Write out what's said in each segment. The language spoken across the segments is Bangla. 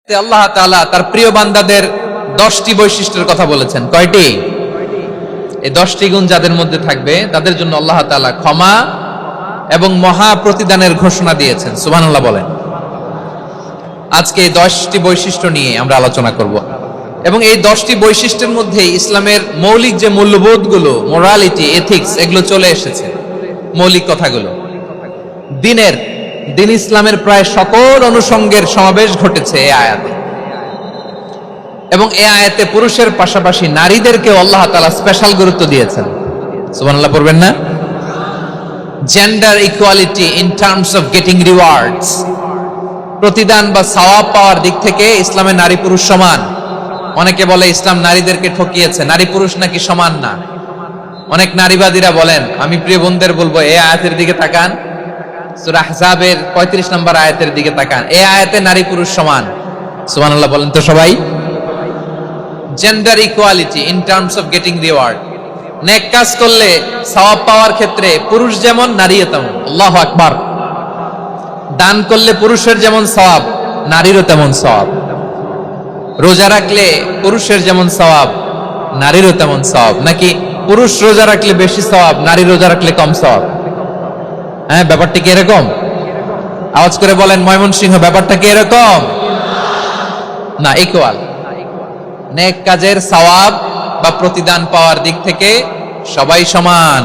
আল্লাহ তাআলা তার প্রিয় বান্দাদের 10টি বৈশিষ্ট্যের কথা বলেছেন। কয়টি? এই 10টি গুণ যাদের মধ্যে থাকবে তাদের জন্য আল্লাহ তাআলা ক্ষমা এবং মহা প্রতিদানের ঘোষণা দিয়েছেন। সুবহানাল্লাহ বলেন। আজকে এই 10টি বৈশিষ্ট্য নিয়ে আমরা আলোচনা করব এবং এই 10টি বৈশিষ্ট্যের মধ্যে ইসলামের মৌলিক যে মূল্যবোধগুলো, মোরালিটি, এথিক্স, এগুলো চলে এসেছে। মৌলিক কথাগুলো দিন ইসলামের প্রায় সকল অনুষঙ্গের সমাবেশ ঘটেছে এই আয়াতে। এবং এই আয়াতে পুরুষের পাশাপাশি নারীদেরকেও আল্লাহ তাআলা স্পেশাল গুরুত্ব দিয়েছেন। সুবহানাল্লাহ পড়বেন না? Gender equality in terms of getting rewards, প্রতিদান বা সওয়াব পাওয়ার দিক থেকে ইসলামে নারী পুরুষ সমান। অনেকে বলে ইসলাম নারীদেরকে ঠকিয়েছে, নারী পুরুষ নাকি সমান না। অনেক নারীবাদীরা বলেন, আমি প্রিয় বোনদের বলবো এই আয়াতের দিকে তাকান, সূরা আহজাবের 35 নম্বর আয়াতের দিকে তাকান। এই আয়াতে নারী পুরুষ সমান। সুবহানাল্লাহ বলেন তো সবাই। Gender equality in terms of getting reward, নেক কাজ করলে সওয়াব পাওয়ার ক্ষেত্রে পুরুষ যেমন নারীও তেমন। আল্লাহু আকবার। দান করলে পুরুষের যেমন সওয়াব, নারীরও তেমন সওয়াব। রোজা রাখলে পুরুষের যেমন সওয়াব, নারীরও তেমন সওয়াব। নাকি পুরুষ রোজা রাখলে বেশি সওয়াব, নারী রোজা রাখলে কম সওয়াব? হ্যাঁ, ব্যাপারটা কি এরকম? আওয়াজ করে বলেন ময়মনসিংহ, ব্যাপারটা কি এরকম? না, ইকুয়াল। নেক কাজের সওয়াব বা প্রতিদান পাওয়ার দিক থেকে সবাই সমান,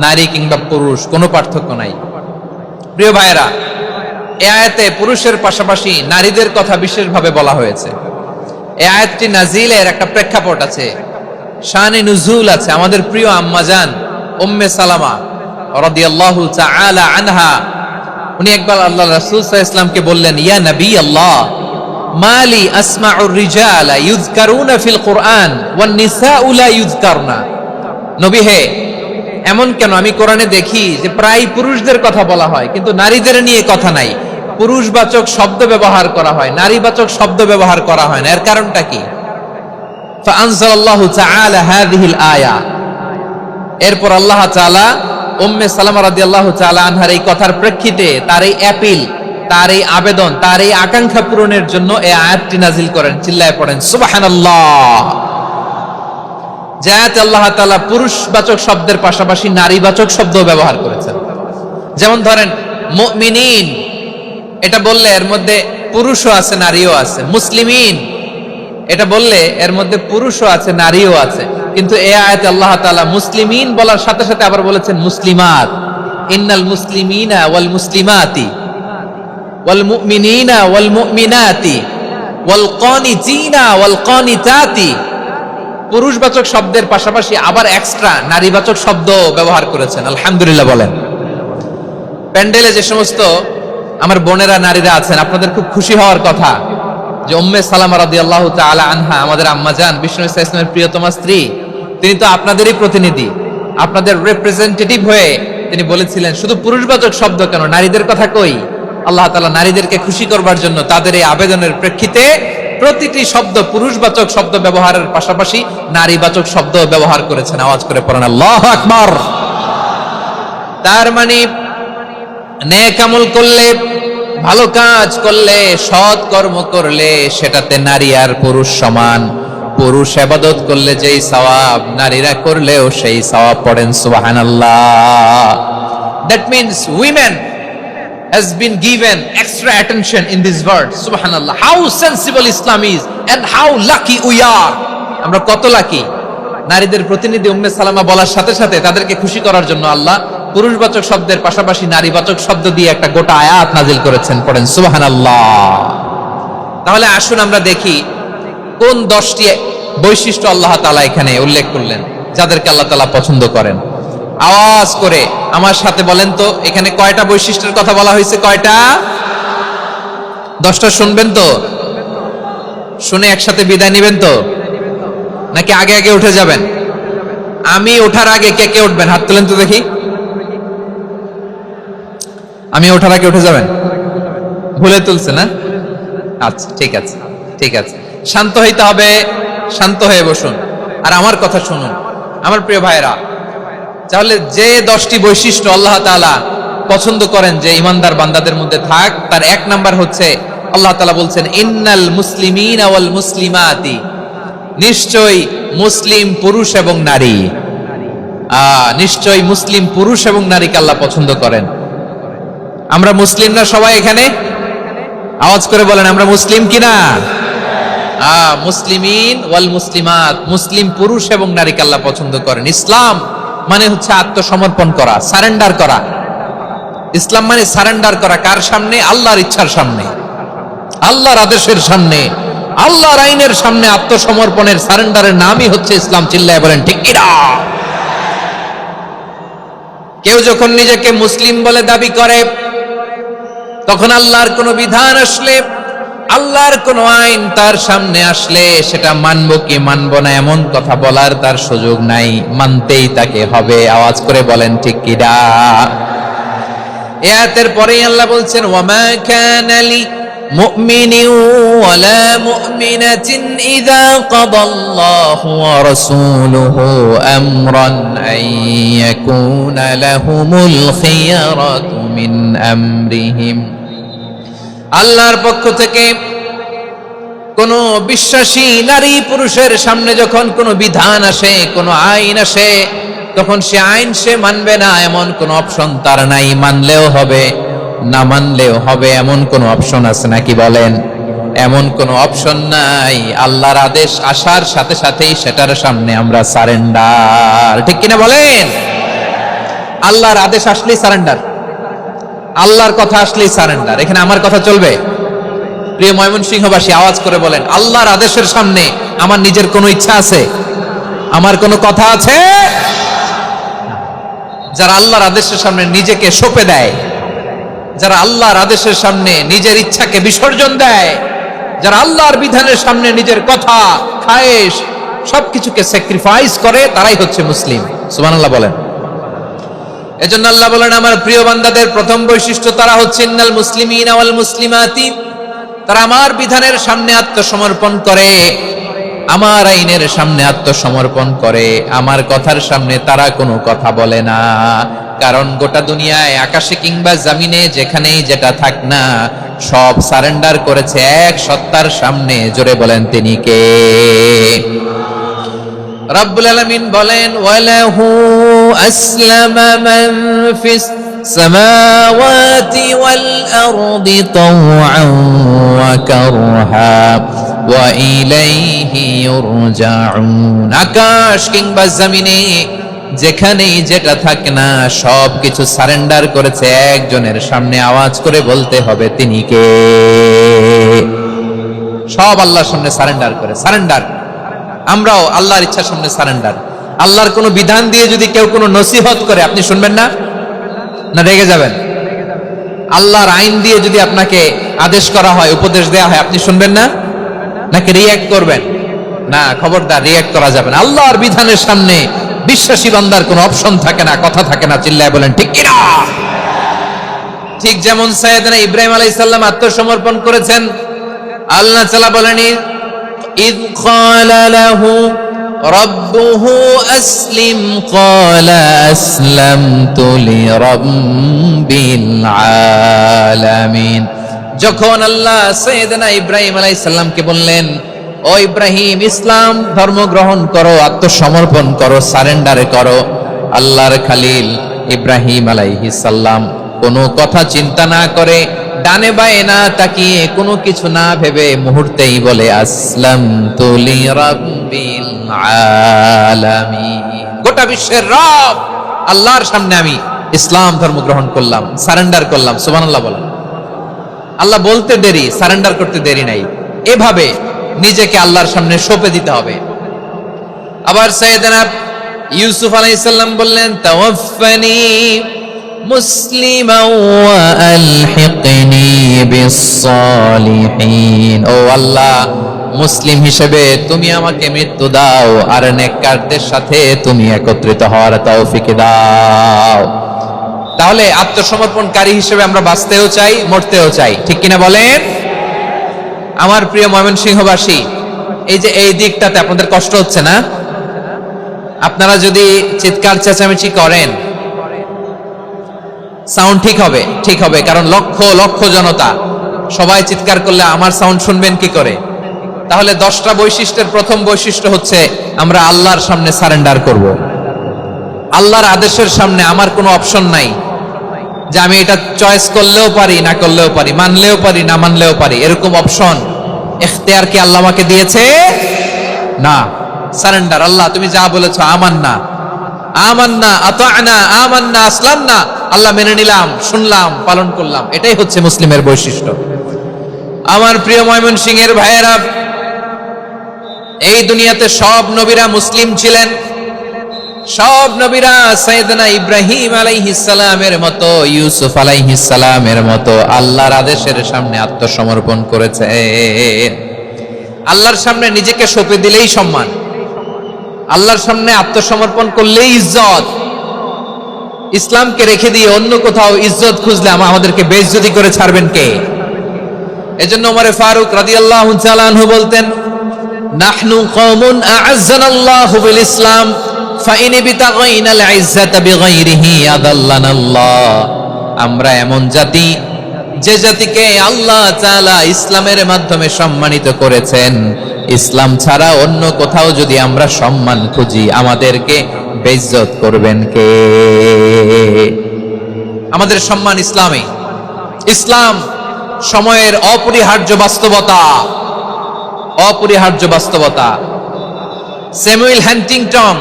নারী কিংবা পুরুষ, কোনো পার্থক্য নাই। প্রিয় ভাইয়েরা, এই আয়াতে পুরুষের পাশাপাশি নারীদের কথা বিশেষভাবে বলা হয়েছে। এই আয়াতটি নাজিলের একটা প্রেক্ষাপট আছে, শানে নুজুল আছে। আমাদের প্রিয় আম্মাজান উম্মে সালামা রাদিয়াল্লাহু তাআলা আনহা, উনি একবার আল্লাহ রাসূল সাল্লাল্লাহু আলাইহি ওয়াসাল্লামকে বললেন, ইয়া নবী আল্লাহ, মালি আসমাউর রিজালা ইউযকারুনা ফিল কুরআন ওয়ান নিসাউ লা ইউযকারনা। নবী হে, এমন কেন আমি কোরআনে দেখি যে প্রায় পুরুষদের কথা বলা হয় কিন্তু নারীদের নিয়ে কথা নাই। পুরুষবাচক শব্দ ব্যবহার করা হয়, নারীবাচক শব্দ ব্যবহার করা হয় না। এর কারণটা কি? ফাআনজালাল্লাহু তাআলা হাযিহিল আয়া। এরপর আল্লাহ তাআলা উম্মে সালামা রাদিয়াল্লাহু তাআলা আনহার এই কথার প্রেক্ষিতে তার এই অ্যাপিল, তার এই আবেদন, তার এই আকাঙ্ক্ষা পূরণের জন্য এই আয়াতটি নাজিল করেন। চিল্লায়ে পড়েন সুবহানাল্লাহ। যে আয়াতে আল্লাহ তাআলা পুরুষবাচক শব্দের পাশাপাশি নারীবাচক শব্দ ব্যবহার করেছেন। যেমন ধরেন মুমিনিন, এটা বললে এর মধ্যে পুরুষও আছে নারীও আছে। মুসলিমিন, এটা বললে এর মধ্যে পুরুষও আছে নারীও আছে। কিন্তু এই আয়াতে আল্লাহ তাআলা মুসলিমিন বলার সাথে সাথে আবার বলেছেন মুসলিমাত। ইন্নাল মুসলিমিনা ওয়াল মুসলিমাতি ওয়াল মুমিনিনা ওয়াল মুমিনাতি ওয়াল কানিতিনা ওয়াল কানিতাতি। পুরুষবাচক শব্দের পাশাপাশি আবার এক্সট্রা নারীবাচক শব্দ ব্যবহার করেছেন। আলহামদুলিল্লাহ বলেন। প্যান্ডেলে যে সমস্ত আমার বোনেরা নারীরা আছেন, আপনাদের খুব খুশি হওয়ার কথা যে উম্মে সালামা রাদিয়াল্লাহু তাআলা আনহা, আমাদের আম্মাজান বিষ্ণু ইসলামের প্রিয়তমা স্ত্রী, তিনি তো আপনাদেরই প্রতিনিধি, আপনাদের রিপ্রেজেন্টেটিভ হয়ে তিনি বলেছিলেন শুধু পুরুষবাচক শব্দ কেন, নারীদের কথা কই। আল্লাহ তাআলা নারীদেরকে খুশি করবার জন্য তাদের এই আবেদনের প্রেক্ষিতে প্রতিটি শব্দ পুরুষবাচক শব্দ ব্যবহারের পাশাপাশি নারীবাচক শব্দ ব্যবহার করেছেন। আওয়াজ করে পড়েন আল্লাহু আকবার। তার মানে নেক আমল করলে, ভালো কাজ করলে, সৎ কর্ম করলে সেটাতে নারী আর পুরুষ সমান। পুরুষ ইবাদত করলে যেই সওয়াব, নারীরা করলেও সেই সওয়াব। পড়েন সুবহানাল্লাহ। That means women has been given extra attention in this verse. Subhanallah, how sensible Islam is and how lucky we are. আমরা কত লাকি। নারীদের প্রতিনিধি উম্মে সালামা বলার সাথে সাথে তাদেরকে খুশি করার জন্য আল্লাহ পুরুষবাচক শব্দের পাশাপাশি নারীবাচক শব্দ দিয়ে একটা গোটা আয়াত নাজিল করেছেন। পড়েন সুবহানাল্লাহ। তাহলে আসুন আমরা দেখি কোন 10টি বৈশিষ্ট্য আল্লাহ তাআলা এখানে উল্লেখ করলেন যাদেরকে আল্লাহ তাআলা পছন্দ করেন। আওয়াজ করে আমার সাথে বলেন তো, এখানে কয়টা বৈশিষ্ট্যের কথা বলা হয়েছে? কয়টা? 10টা শুনবেন তো? শুনে একসাথে বিদায় নেবেন তো, নাকি আগে আগে উঠে যাবেন? আমি ওঠার আগে কে কে উঠবেন? হাত তোলেন তো দেখি। আমি ওঠার আগে উঠে যাবেন? ভুলে তুলছে না? আচ্ছা, ঠিক আছে, ঠিক আছে। শান্ত হইতে হবে, শান্ত হয়ে বসুন আর আমার কথা শুনুন আমার প্রিয় ভাইরা। তাহলে যে 10টি বৈশিষ্ট্য আল্লাহ তাআলা পছন্দ করেন যে ইমানদার বান্দাদের মধ্যে থাক, তার 1 নাম্বার হচ্ছে আল্লাহ তাআলা বলছেন ইন্নাল মুসলিমিনা ওয়াল মুসলিমাতি, নিশ্চয়ই মুসলিম পুরুষ এবং নারী, নিশ্চয়ই মুসলিম পুরুষ এবং নারীকে আল্লাহ পছন্দ করেন। আমরা মুসলিমরা সবাই এখানে? আওয়াজ করে বলেন আমরা মুসলিম কিনা? মুসলিমিন ওয়াল মুসলিমাত, মুসলিম পুরুষ এবং নারীকে আল্লাহ পছন্দ করেন। ইসলাম মানে হচ্ছে আত্মসমর্পণ করা, সারেন্ডার করা। ইসলাম মানে সারেন্ডার করা কার সামনে? আল্লাহর ইচ্ছার সামনে, আল্লাহর আদেশের সামনে, আল্লাহর আইনের সামনে আত্মসমর্পণের সারেন্ডারের নামই হচ্ছে ইসলাম। চিল্লায় বলেন ঠিক কিনা? কেউ যখন নিজেকে মুসলিম বলে দাবি করে, তখন আল্লাহর কোন বিধান আসলে, আল্লাহর কোন আইন তার সামনে আসলে সেটা মানবো কি মানবো না এমন কথা বলার তার সুযোগ নাই, মানতেই তাকে হবে। আওয়াজ করে বলেন ঠিক কিনা? এই আয়াতের পরেই আল্লাহ বলছেন ওয়ামা কানা লি মুমিনিন ওয়ালা মুমিনাতিন ইযা কাদাল্লাহু ওয়া রাসূলুহু আমরান আন ইয়াকুনা লাহুমুল খিয়ারাতু মিন আমরিহিম। আল্লাহর পক্ষ থেকে কোন বিশ্বাসী নারী পুরুষের সামনে যখন কোনো বিধান আসে, কোনো আইন আসে, তখন সে আইন সে মানবে না এমন কোন অপশন তার নাই। মানলেও হবে, না মানলেও হবে এমন কোন অপশন আছে নাকি বলেন? এমন কোন অপশন নাই। আল্লাহর আদেশ আসার সাথে সাথেই সেটার সামনে আমরা সারেন্ডার। ঠিক কিনা বলেন? আল্লাহর আদেশ আসলেই সারেন্ডার, আল্লাহর কথা আসলেই সারেন্ডার। এখানে আমার কথা চলবে? প্রিয় ময়মনসিংহবাসী আওয়াজ করে বলেন আল্লাহর আদেশের সামনে আমার নিজের কোনো ইচ্ছা আছে? আমার কোনো কথা আছে? যারা আল্লাহর আদেশের সামনে নিজেকে সঁপে দেয়, যারা আল্লাহর আদেশের সামনে নিজের ইচ্ছাকে বিসর্জন দেয়, যারা আল্লাহর বিধানের সামনে নিজের কথা, খায়েশ সবকিছুকে স্যাক্রিফাইস করে, তারাই হচ্ছে মুসলিম। সুবহানাল্লাহ বলেন। এজন্য আল্লাহ বলেন আমার প্রিয় বান্দাদের প্রথম বৈশিষ্ট্য তারা হচ্ছে ইন্নাল মুসলিমিনা ওয়াল মুসলিমাতি, তারা আমার বিধানের সামনে আত্মসমর্পণ করে, আমার আইনের সামনে আত্মসমর্পণ করে, আমার কথার সামনে তারা কোনো কথা বলে না। কারণ গোটা দুনিয়ায় আকাশে কিংবা জমিনে যেখানেই যেটা থাক না, সব সারেন্ডার করেছে এক সত্তার সামনে। জোরে বলেন তিনি কে? রব্বুল আলামিন বলেন ওয়ালাহু আসলামা মান ফিস সামাওয়াতি ওয়াল আরদি তাওআন ওয়া কারহা ওয়া ইলাইহি ইউরজাউন। আকাশ কিংবা জমিনে যেখানেই যেটা থাকে না, সব কিছু সারেন্ডার করেছে একজনের সামনে। আওয়াজ করে বলতে হবে তিনি কে? সব আল্লাহর সামনে সারেন্ডার করে। সারেন্ডার আমরাও আল্লাহর ইচ্ছার সামনে সারেন্ডার। আল্লাহর কোনো বিধান দিয়ে যদি কেউ কোনো নসিহত করে, আপনি শুনবেন না? না রেগে যাবেন? আল্লাহর আইন দিয়ে যদি আপনাকে আদেশ করা হয়, উপদেশ দেওয়া হয়, আপনি শুনবেন না? নাকি রিয়্যাক্ট করবেন? না, খবরদার, রিয়্যাক্ট করা যাবে না। আল্লাহর বিধানের সামনে বিশ্বাসী বান্দার কোনো অপশন থাকে না, কথা থাকে না। চিল্লায় বলেন ঠিক কিনা? ঠিক যেমন সাইয়েদনা ইব্রাহিম আলাইহিস সালাম আত্মসমর্পণ করেছেন। আল্লাহ তাআলা বলেন ইয ক্বালা লাহু রাব্বুহু আসলিম ক্বালা আসলামতু লিরাব্বিল আলামিন। যখন আল্লাহ সাইয়েদনা ইব্রাহিম আলাইহিস সালামকে বললেন ও ইব্রাহিম ইসলাম ধর্ম গ্রহণ করো, আত্মসমর্পণ করো, সারেন্ডার করো, আল্লাহর খালিল ইব্রাহিম আলাইহিস সালাম কোনো কথা চিন্তা না করে, ডানে বায়ে না তাকিয়ে, কোনো কিছু না ভেবে মুহূর্তেই বলে আসলামতু লিরাব্বিল আলামিন। গোটা বিশ্বের রব আল্লাহর সামনে আমি ইসলাম ধর্ম গ্রহণ করলাম, সারেন্ডার করলাম। সুবহানাল্লাহ বলেন। আল্লাহ বলতে দেরি, সারেন্ডার করতে দেরি নাই। এভাবে নিজেকে আল্লাহর সামনে সঁপে দিতে হবে। আবার সাইয়েদনা ইউসুফ আলাইহিস সালাম বললেন তাওয়াফফানি মুসলিমান ওয়া আলহিকনি বিস-সালিহিন। ও আল্লাহ, মুসলিম হিসেবে তুমি আমাকে মৃত্যু দাও, আর নেককারদের সাথে তুমি একত্রিত হওয়ার তৌফিক দাও। তাহলে আত্মসমর্পণকারী হিসেবে আমরা বাঁচতেও চাই, মরতেও চাই। ঠিক কিনা বলেন? আমার প্রিয় ময়মনসিংহবাসী, এই যে এই দিকটাতে আপনাদের কষ্ট হচ্ছে না? আপনারা যদি চিৎকার চেঁচামেচি করেন, সাউন্ড ঠিক হবে, ঠিক হবে, কারণ লক্ষ লক্ষ জনতা সবাই চিৎকার করলে আমার সাউন্ড শুনবেন কি করে? তাহলে 10টা বৈশিষ্ট্যের প্রথম বৈশিষ্ট্য হচ্ছে আমরা আল্লাহর সামনে সারেন্ডার করব। আল্লাহর আদেশের সামনে আমার কোনো অপশন নাই যে আমি এটা চয়েস করলেও পারি না করলেও পারি, মানলেও পারি না মানলেও পারি, এরকম অপশন ইখতিয়ার কি আল্লাহ আমাকে দিয়েছে? না। সারেন্ডার, আল্লাহ তুমি যা বলেছো আমান্না, আমান্না আতা'না, আমান্না আসলামনা, আল্লাহ মেনে নিলাম, শুনলাম, পালন করলাম। এটাই হচ্ছে মুসলিমের বৈশিষ্ট্য। আমার প্রিয় ময়মনসিংহের ভাইয়েরা, এই দুনিয়াতে সব নবীরা মুসলিম ছিলেন। সব নবীরা সাইয়েদনা ইব্রাহিম আলাইহিস সালামের মতো, ইউসুফ আলাইহিস সালামের মতো আল্লাহর আদেশের সামনে আত্মসমর্পণ করেছে। আল্লাহর সামনে নিজেকে সঁপে দিলেই সম্মান, আল্লাহর সামনে আত্মসমর্পণ করলেই ইজ্জত। ইসলামকে রেখে দিয়ে অন্য কোথাও ইজ্জত খুঁজলে আমাদেরকে বেইজ্জতি করে ছাড়বেন কে? এজন্য ওমরে ফারুক রাদিয়াল্লাহু তাআলা আনহু বলতেন, নাহনু কওমুন আ'আজ্জানাল্লাহু বিল ইসলাম ফাইন বিতাগাইনাল ইজ্জাতা বিগাইরিহি আদাল্লানাল্লাহ। আমরা এমন জাতি, যে জাতিকে আল্লাহ তাআলা ইসলামের মাধ্যমে সম্মানিত করেছেন, ইসলাম ছাড়া অন্য কোথাও যদি আমরা সম্মান খুঁজি আমাদেরকে বেইজ্জত করবেন কে? আমাদের সম্মান ইসলামে। ইসলাম সময়ের অপরিহার্য বাস্তবতা, অপরিহার্য বাস্তবতা। স্যামুয়েল হ্যান্টিংটন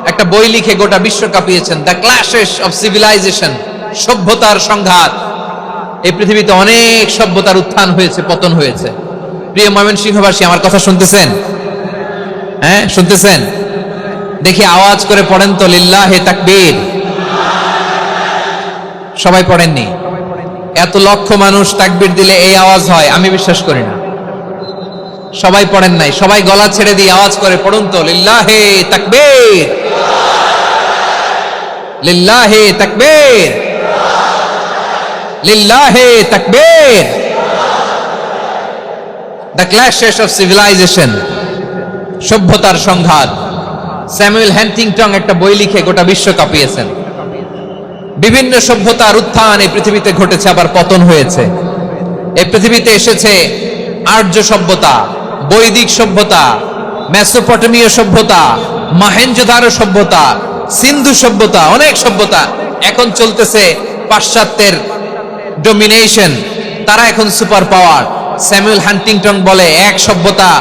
একটা বই লিখে গোটা বিশ্ব কাঁপিয়েছেন, দ্য ক্ল্যাশেস অফ সিভিলাইজেশন, সভ্যতার সংঘাত। এই পৃথিবীতে অনেক সভ্যতার উত্থান হয়েছে, পতন হয়েছে। প্রিয় ময়মনসিংহবাসী, আমার কথা শুনতেছেন? হ্যাঁ, শুনতেছেন? দেখি আওয়াজ করে পড়েন তো, লিল্লাহে তাকবীর। সবাই পড়েননি? এত লক্ষ মানুষ তাকবীর দিলে এই আওয়াজ হয়? আমি বিশ্বাস করি না। সবাই পড়েন নাই, সবাই গলা ছেড়ে দিয়ে আওয়াজ করে পড়ুন তো, লিল্লাহে তাকবীর, লিল্লাহে তাকবীর, লিল্লাহে তাকবীর। দ্য ক্ল্যাশেস অফ সিভিলাইজেশন, সভ্যতার সংঘাত। স্যামুয়েল হ্যান্টিংটন একটা বই লিখে গোটা বিশ্ব কাঁপিয়েছেন। বিভিন্ন সভ্যতার উত্থান এই পৃথিবীতে ঘটেছে, আবার পতন হয়েছে। এই পৃথিবীতে এসেছে আর্য সভ্যতা, বৈদিক সভ্যতা, মেসোপটেমীয় সভ্যতা, মহেঞ্জোদারো সভ্যতা, সিন্ধু সভ্যতা, অনেক সভ্যতা। এখন চলতেছে পাশ্চাত্যের ডমিনেশন, তারা এখন সুপার পাওয়ার। স্যামুয়েল হ্যান্টিংটন বলে, এক সভ্যতা,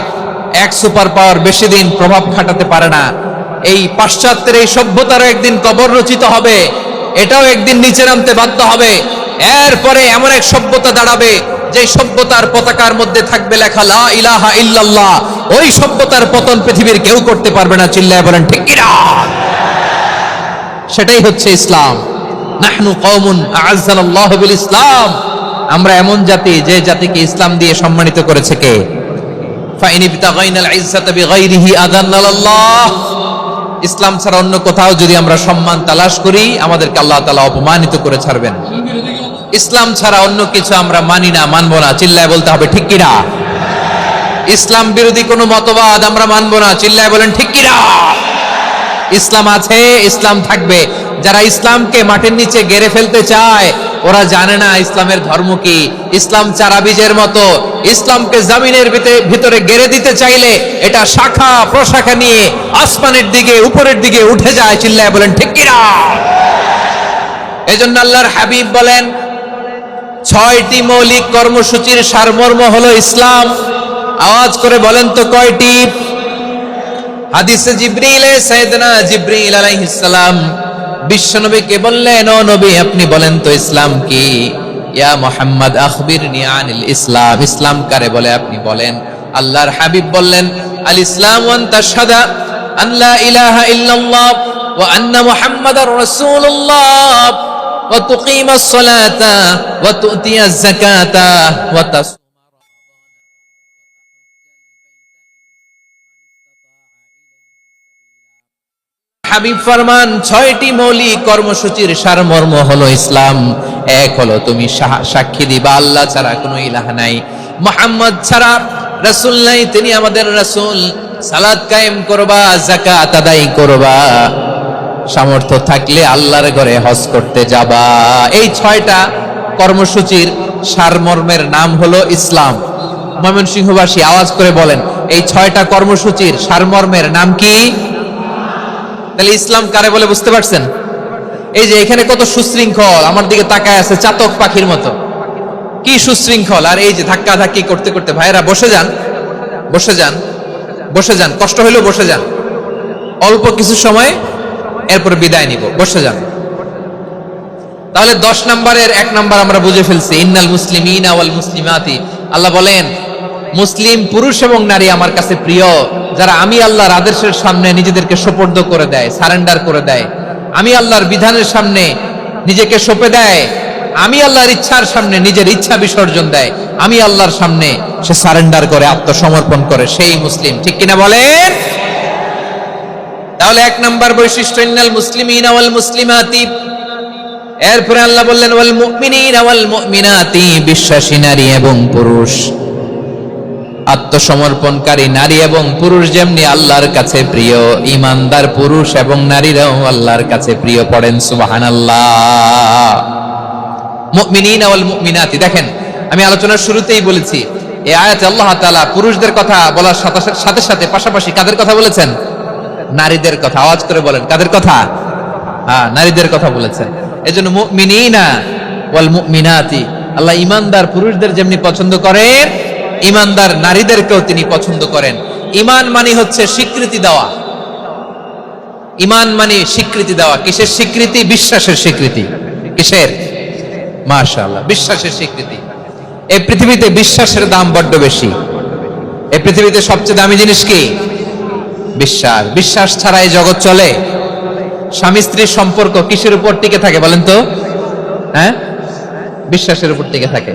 এক সুপার পাওয়ার বেশি দিন প্রভাব খাটাতে পারে না। এই পাশ্চাত্যের এই সভ্যতারও একদিন কবর রচিত হবে, এটাও একদিন নিচে নামতে বাধ্য হবে। এরপরে এমন এক সভ্যতা দাঁড়াবে যে সভ্যতার পতাকার মধ্যে থাকবে লেখা লা ইলাহা ইল্লাল্লাহ। ওই সভ্যতার পতন পৃথিবীর কেউ করতে পারবে না। চিল্লায় বলেন ঠিক কিনা? সেটাই হচ্ছে ইসলাম। নাহনু কওমুন আ'আজ্জানাল্লাহু বিল ইসলাম। আমরা এমন জাতি, যে জাতিকে ইসলাম দিয়ে সম্মানিত করেছে কে? ফাইন বিতাগাইনাল ইজ্জাতা বিগাইরিহি আদাল্লাল্লাহ। ইসলাম ছাড়া অন্য কোথাও যদি আমরা সম্মান তালাশ করি আমাদেরকে আল্লাহ তাআলা অপমানিত করে ছাড়বেন। ইসলাম ছাড়া অন্য কিছু আমরা মানি না, মানবো না। চিল্লায় বলতে হবে ঠিক কিনা? ইসলাম বিরোধী কোনো মতবাদ আমরা মানবো না। চিল্লায় বলেন ঠিক কিনা? ইসলাম আছে, ইসলাম থাকবে। যারা ইসলামকে মাটির নিচে গেড়ে ফেলতে চায় ওরা জানে না ইসলামের ধর্ম কি। ইসলাম চারা বীজের মতো, ইসলামকে জমিনের ভিতরে গেড়ে দিতে চাইলে এটা শাখা প্রশাখা নিয়ে আসমানের দিকে, উপরের দিকে উঠে যায়। চিল্লায় বলেন ঠিক কিনা? এজন্য আল্লাহর হাবিব বলেন, 6টি মৌলিক কর্মসূচির সারমর্ম হলো ইসলাম। আওয়াজ করে বলেন তো কয়টি? হাদিসে জিবরিলে সাইয়েদনা জিবরিল আলাইহিস সালাম বিশ্বনবীকে বললেন, ও নবী আপনি বলেন তো ইসলাম কি? ইয়া মুহাম্মদ আখবিরনি আনিল ইসলাম। ইসলাম কারে বলে আপনি বলেন। আল্লাহর হাবিব বললেন, আল ইসলাম আন তাশহাদা আন লা ইলাহা ইল্লাল্লাহ ওয়া আন্না মুহাম্মাদার রাসূলুল্লাহ ওয়া তুকিমাস সালাতা ওয়া তুতিয়াজ যাকাতা ওয়া তাস। হাবিব ফরমান, 6টি মৌলিক কর্মসূচির সারমর্ম হলো ইসলাম। এক হলো তুমি সাক্ষী দিবা আল্লাহ ছাড়া কোনো ইলাহ নাই, মুহাম্মদ ছাড়া রাসূল নাই, তিনি আমাদের রাসূল। সালাত কায়েম করবা, যাকাত আদায় করবা, সামর্থ্য থাকলে আল্লাহর ঘরে হজ করতে যাবা। এই 6টা কর্মসূচির সারমর্মের নাম হলো ইসলাম। ময়মনসিংহবাসী আওয়াজ করে বলেন, এই 6টা কর্মসূচির সারমর্মের নাম কি? তাহলে ইসলাম কারে বলে বুঝতে পারছেন? এই যে এখানে কত সুশৃঙ্খল, আমার দিকে তাকায় আছে চাতক পাখির মতো, কি সুশৃঙ্খল। আর এই যে ধাক্কা ধাক্কি করতে করতে, ভাইরা বসে যান, বসে যান, বসে যান, কষ্ট হইলেও বসে যান, অল্প কিছু সময় এরপর বিদায় নিব, বসে যান। তাহলে 10 নম্বরের 1 নম্বর আমরা বুঝে ফেলছি, ইন্নাল মুসলিমিনা ওয়াল মুসলিমাতি। আল্লাহ বলেন মুসলিম পুরুষ এবং নারী আমার কাছে প্রিয়, যারা আমি আল্লাহর আদেশের সামনে নিজেদেরকে সোপর্দ করে দেয়, সারেন্ডার করে দেয়, আমি আল্লাহর বিধানের সামনে নিজেকে সঁপে দেয়, আমি আল্লাহর ইচ্ছার সামনে নিজের ইচ্ছা বিসর্জন দেয়, আমি আল্লাহর সামনে সে সারেন্ডার করে, আত্মসমর্পণ করে, সেই মুসলিম। ঠিক কিনা বলেন? তাহলে 1 নম্বর বৈশিষ্ট্য ইন্নাল মুসলিমিনা ওয়াল মুসলিমাতি। এরপরে আল্লাহ বললেন ওয়াল মুমিনিনা ওয়াল মুমিনাতি, বিশ্বাসী নারী এবং পুরুষ, আত্মসমর্পণকারী নারী এবং পুরুষ যেমনি আল্লাহর কাছে প্রিয়, ঈমানদার পুরুষ এবং নারীরাও আল্লাহর কাছে প্রিয়। পড়েন সুবহানাল্লাহ। মুমিনিনা ওয়াল মুমিনাতি, দেখেন আমি আলোচনার শুরুতেই বলেছি এই আয়াতে আল্লাহ তাআলা পুরুষদের কথা বলার সাথে সাথে পাশাপাশি কাদের কথা বলেছেন? নারীদের কথা। আওয়াজ করে বলেন, কাদের কথা? হ্যাঁ, নারীদের কথা বলেছেন। এজন্য মুমিনিনা ওয়াল মুমিনাতি, আল্লাহ ঈমানদার পুরুষদের যেমনি পছন্দ করেন, ঈমানদার নারীদেরকেও তিনি পছন্দ করেন। ঈমান মানে হচ্ছে স্বীকৃতি দেওয়া। ঈমান মানে স্বীকৃতি দেওয়া। কিসের স্বীকৃতি? বিশ্বাসের স্বীকৃতি। কিসের? মাশাআল্লাহ, বিশ্বাসের স্বীকৃতি। এই পৃথিবীতে বিশ্বাসের দাম বড্ড বেশি। এই পৃথিবীতে সবচেয়ে দামি জিনিস কি? বিশ্বাস। বিশ্বাস ছাড়া এই জগৎ চলে? স্বামী স্ত্রীর সম্পর্ক কিসের উপর টিকে থাকে বলেন তো? হ্যাঁ, বিশ্বাসের উপর টিকে থাকে।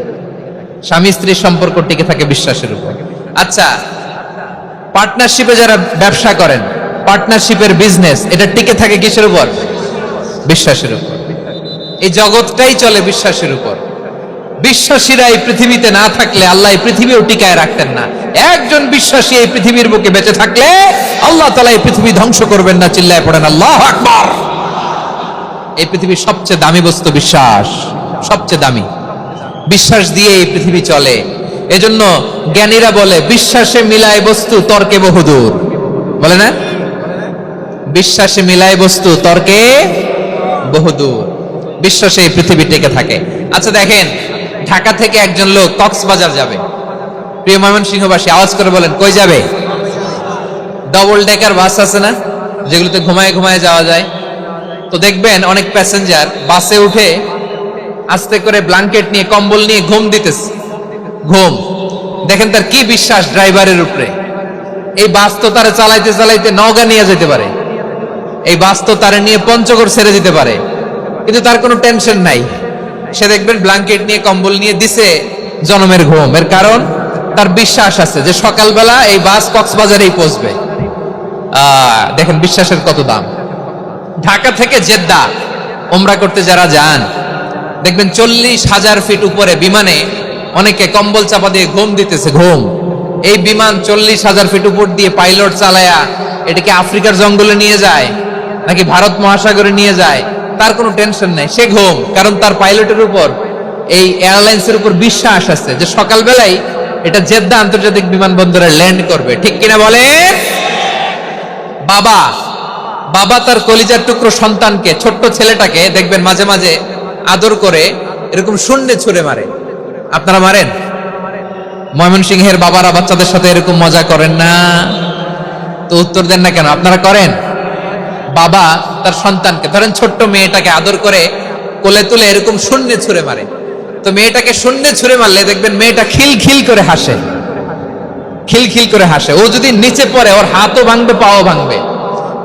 স্বামী স্ত্রীর সম্পর্ক টিকে থাকে বিশ্বাসের উপর। আচ্ছা, পার্টনারশিপে যারা ব্যবসা করেন, পার্টনারশিপের বিজনেস, এটা টিকে থাকে কিসের উপর? বিশ্বাসের উপর। এই জগৎটাই চলে বিশ্বাসের উপর। বিশ্বাসীরা এই পৃথিবীতে না থাকলে আল্লাহ এই পৃথিবীও টিকায় রাখতেন না। একজন বিশ্বাসী এই পৃথিবীর বুকে বেঁচে থাকলে আল্লাহ তাআলা এই পৃথিবী ধ্বংস করবেন না। চিল্লায় পড়েন আল্লাহু আকবার। এই পৃথিবীর সবচেয়ে দামি বস্তু বিশ্বাস, সবচেয়ে দামি। বিশ্বাস দিয়ে এই পৃথিবী চলে। এজন্য জ্ঞানীরা বলে বিশ্বাসে মিলায় বস্তু, তর্কে বহুদূর। বলে না? বিশ্বাসে মিলায় বস্তু, তর্কে বহুদূর। বিশ্বাসে এই পৃথিবী টিকে থাকে। আচ্ছা দেখেন, ঢাকা থেকে একজন লোক কক্সবাজার যাবে। প্রিয় ময়মনসিংহবাসী আওয়াজ করে বলেন, কই যাবে? ডবল ডেকার বাস আছে না, যেগুলোতে ঘুমায় ঘুমায় যাওয়া যায়। তো দেখবেন অনেক প্যাসেঞ্জার বাসে উঠে আস্তে করে ব্ল্যাঙ্কেট নিয়ে, কম্বল নিয়ে ঘুম দিতেছে। ঘুম দেখেন তার কি বিশ্বাস ড্রাইভারের উপরে। এই বাস তো তারা চালাইতে চালাইতে নওগাঁ নিয়ে যেতে পারে, এই বাস তো তারা নিয়ে পঞ্চগড় ছেড়ে দিতে পারে, কিন্তু তার কোনো টেনশন নাই। সে দেখবেন ব্ল্যাঙ্কেট নিয়ে, কম্বল নিয়ে দিছে জনমের ঘুম। এর কারণ তার বিশ্বাস আছে যে সকালবেলা এই বাস কক্সবাজারেই পৌঁছবে। দেখেন বিশ্বাসের কত দাম। ঢাকা থেকে জেদ্দা উমরা করতে যারা যান, দেখবেন 40,000 ফিট উপরে বিমানে অনেকে কম্বল চাপা দিয়ে ঘুম দিতেছে। ঘুম। এই বিমান 40,000 ফিট উপর দিয়ে পাইলট চালায়া এটাকে আফ্রিকার জঙ্গলে নিয়ে যায় নাকি ভারত মহাসাগরে নিয়ে যায়, তার কোনো টেনশন নাই। সে ঘুম, কারণ তার পাইলটের উপর, এই এয়ারলাইন্সের উপর বিশ্বাস আছে যে সকালবেলাই এটা জেদ্দা আন্তর্জাতিক বিমানবন্দরে ল্যান্ড করবে। ঠিক কিনা বলে? বাবা বাবা তার কলিজার টুকরো সন্তানকে, ছোট্ট ছেলেটাকে দেখবেন মাঝে মাঝে আদর করে এরকম শূন্যে ছুঁড়ে মারে। আপনারা মারেন? ময়মনসিংহের বাবারা বাচ্চাদের সাথে এরকম মজা করেন না? তো উত্তর দেন না কেন? আপনারা করেন? বাবা তার সন্তানকে, ধরেন ছোট্ট মেয়েটাকে আদর করে কোলে তুলে এরকম শূন্যে ছুঁড়ে মারে। তো মেয়েটাকে শূন্যে ছুঁড়ে মারলে দেখবেন মেয়েটা খিলখিল করে হাসে, খিলখিল করে হাসে। ও যদি নিচে পড়ে ওর হাতও ভাঙবে, পাও ভাঙবে,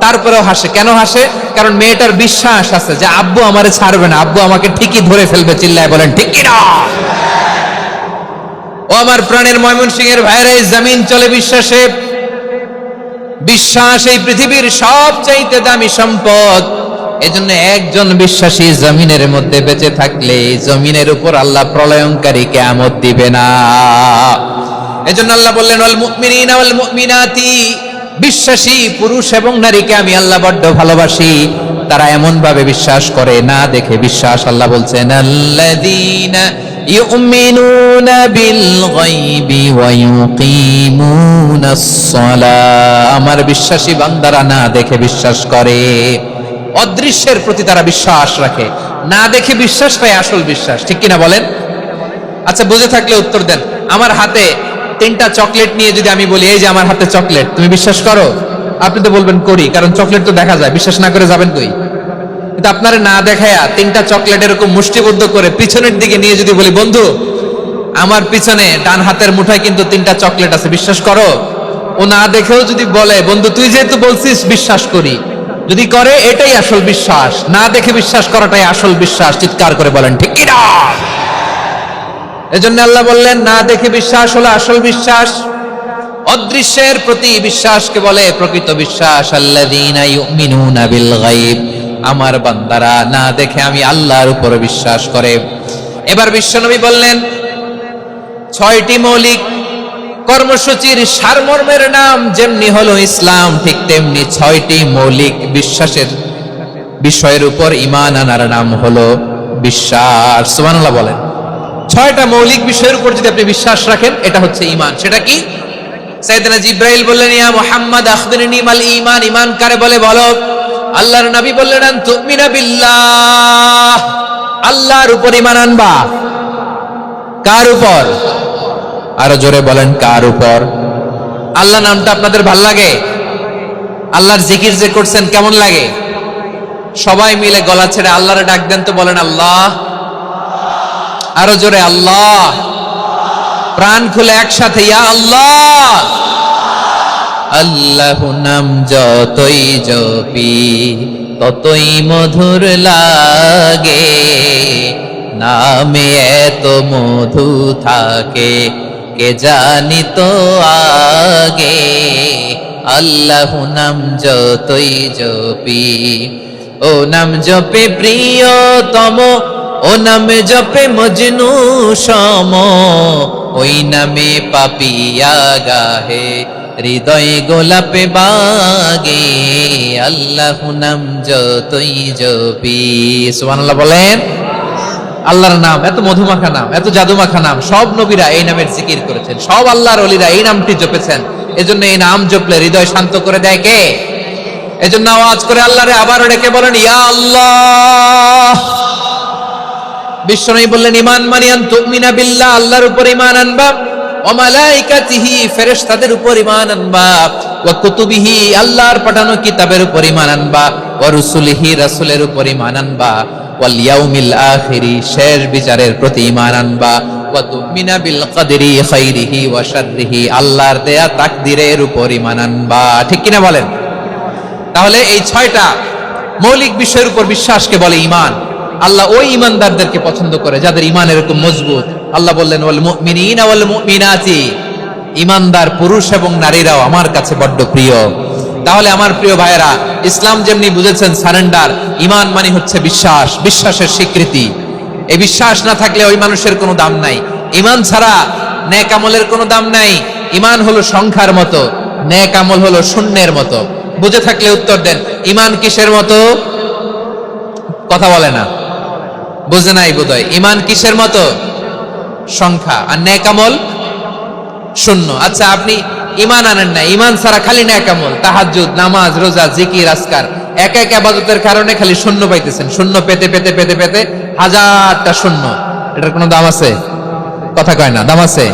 তারপরেও হাসে। কেন হাসে? কারণ মেয়েটার বিশ্বাস আছে যে আব্বু আমারে ছাড়বে না, আব্বু আমাকে ঠিকই ধরে ফেলবে। চিল্লায় বলেন ঠিক কিনা? ও আমার প্রাণের ময়মনসিংহের ভাইরা, এই জমিন চলে বিশ্বাসে। বিশ্বাস এই পৃথিবীর সবচাইতে দামি সম্পদ। এজন্য একজন বিশ্বাসী জমিনের মধ্যে বেঁচে থাকলে জমিনের উপর আল্লাহ প্রলয়ঙ্কারী কিয়ামত দিবে না। এজন্য আল্লাহ বললেন ওয়াল মুমিনিনা ওয়াল মুমিনাতি, বিশ্বাসী পুরুষ এবং নারীকে আমি আল্লাহ বড্ড ভালোবাসি। তারা এমন ভাবে বিশ্বাস করে, না দেখে বিশ্বাস। আল্লাহ বলছেন আল্লাযীনা ইউমিনুনা বিল গায়বি ওয়া ইউকিমুনাস সালাহ, আমার বিশ্বাসী বান্দারা না দেখে বিশ্বাস করে। অদৃশ্যের প্রতি তারা বিশ্বাস রাখে, না দেখে বিশ্বাসটাই আসল বিশ্বাস, ঠিক কিনা বলেন? আচ্ছা, বুঝে থাকলে উত্তর দেন। আমার হাতে 3টা চকলেট নিয়ে যদি আমি বলি এই যে আমার হাতে চকলেট, তুমি বিশ্বাস করো? আপনি তো বলবেন করি, কারণ চকলেট তো দেখা যায়, বিশ্বাস না করে যাবেন কই? কিন্তু আপনারে না দেখায়া 3টা চকলেট এরকম মুষ্টিবদ্ধ করে পিছনের দিকে নিয়ে যদি বলি বন্ধু আমার পিছনে ডান হাতের মুঠায় কিন্তু 3টা চকলেট আছে, বিশ্বাস করো? ও না দেখেও যদি বলে বন্ধু তুই যেহেতু বলছিস বিশ্বাস করি, যদি করে এটাই আসল বিশ্বাস, না দেখে বিশ্বাস করাটাই আসল বিশ্বাস। চিৎকার করে বলেন ঠিক কিনা? এজন্য আল্লাহ বললেন না দেখে বিশ্বাস হলো আসল বিশ্বাস। অদৃশ্যের প্রতি বিশ্বাসকে বলে প্রকৃত বিশ্বাস। আল্লাযীনা ইউমিনুনা বিল গায়ব, আমার বান্দারা না দেখে আমি আল্লাহর উপর বিশ্বাস করে। এবার বিশ্বনবী বললেন 6টি মৌলিক কর্মসূচির সারমর্মের নাম যেমনি হলো ইসলাম, ঠিক তেমনি 6টি মৌলিক বিশ্বাসের বিষয়ের উপর ঈমান আনার নাম হলো বিশ্বাস। সুবহানাল্লাহ বলেন। 6টা মৌলিক বিষয়ের উপর যদি আপনি বিশ্বাস রাখেন এটা হচ্ছে ঈমান। সেটা কি? সাইয়েদনা জিবরাইল বললেন ইয়া মুহাম্মদ আখবিরনি মাল ঈমান, ঈমান কারে বলে বলো। আল্লাহর নবী বললেন আন তুমিনা বিল্লাহ, আল্লাহর উপর ঈমান আনবা। কার উপর? আরো জোরে বলেন কার উপর? আল্লাহ নামটা আপনাদের ভাল লাগে? আল্লাহর জিকির যে করছেন কেমন লাগে? সবাই মিলে গলা ছেড়ে আল্লাহরে ডাক দেন তো, বলেন আল্লাহ। আরো জোরে আল্লাহ। প্রাণ খুলে একসাথে ইয়া আল্লাহ। আল্লাহু নাম যতই জপি ততই মধুর লাগে, নামে এত মধু থাকে কে জানি তো আগে। আল্লাহু নাম যতই জপি, ও নাম জপে প্রিয়তম, ও নামে জপে মজনু সম, ওই নামে পাপিয়া গাহে হৃদয় গোলাপে বাগে। আল্লাহু নাম যতই জপি। সুবহানাল্লাহ বলেন। আল্লাহর নাম এত মধুমাখা নাম, এত জাদুমাখা নাম, সব নবীরা এই নামের জিকির করেছেন, সব আল্লাহর ওলিরা এই নামটি জপেছেন। এজন্য এই নাম জপলে হৃদয় শান্ত করে দেয় কে? এজন্য আওয়াজ করে আল্লাহরে আবারও ডেকে বলেন ইয়া আল্লাহ। বিশ্বনবী বললেন ঈমান মানে আন তুমিনা বিল্লাহ, আল্লাহর উপর ঈমান আনবা, ওয়া মালাইকাতিহি, ফেরেশতাদের উপর ঈমান আনবা, ওয়া কুতুবিহি, আল্লাহর পাঠানো কিতাবের উপর ঈমান আনবা, ওয়া রুসুলিহি, রাসূলের উপর ঈমান আনবা, ওয়াল ইয়াউমিল আখিরি, শেষ বিচারের প্রতি ঈমান আনবা, ওয়া তুমিনা বিল কদরি খাইরিহি ওয়া শাররিহি, আল্লাহর দেয়া তাকদীরের উপর ঈমান আনবা। ঠিক কিনা বলেন? তাহলে এই 6টা মৌলিক বিষয়ের উপর বিশ্বাসকে বলে ঈমান। আল্লাহ ওই ঈমানদারদেরকে পছন্দ করে যাদের ঈমান এরকম মজবুত। আল্লাহ বললেন ওয়াল মুমিনিনা ওয়াল মুমিনাতি, ঈমানদার পুরুষ এবং নারীরাও আমার কাছে বড্ড প্রিয়। তাহলে আমার প্রিয় ভাইয়েরা, ইসলাম যেমনি বুঝেছেন সারেন্ডার, ঈমান মানে হচ্ছে বিশ্বাস, বিশ্বাসের স্বীকৃতি। এই বিশ্বাস না থাকলে ওই মানুষের কোনো দাম নাই। ঈমান ছাড়া নেক আমলের কোনো দাম নাই। ঈমান হলো সংখ্যার মতো, নেক আমল হলো শূন্যের মতো। বুঝে থাকলে উত্তর দেন, ঈমান কিসের মতো? কথা বলে না, বুঝে নাই বোধহয়। ঈমান কিসের মতো? সংখ্যা। আর নেক আমল শূন্য। আচ্ছা, আপনি ঈমান আনেন না, ঈমান ছাড়া খালি নেক আমল, তাহাজ্জুদ, নামাজ, রোজা, জিকির, আজকার, এক এক ইবাদতের কারণে খালি শূন্য পাইতেছেন। শূন্য পেতে পেতে পেতে পেতে হাজারটা শূন্য। এটার কোনো দাম আছে? কথা কয় না, দাম আছে।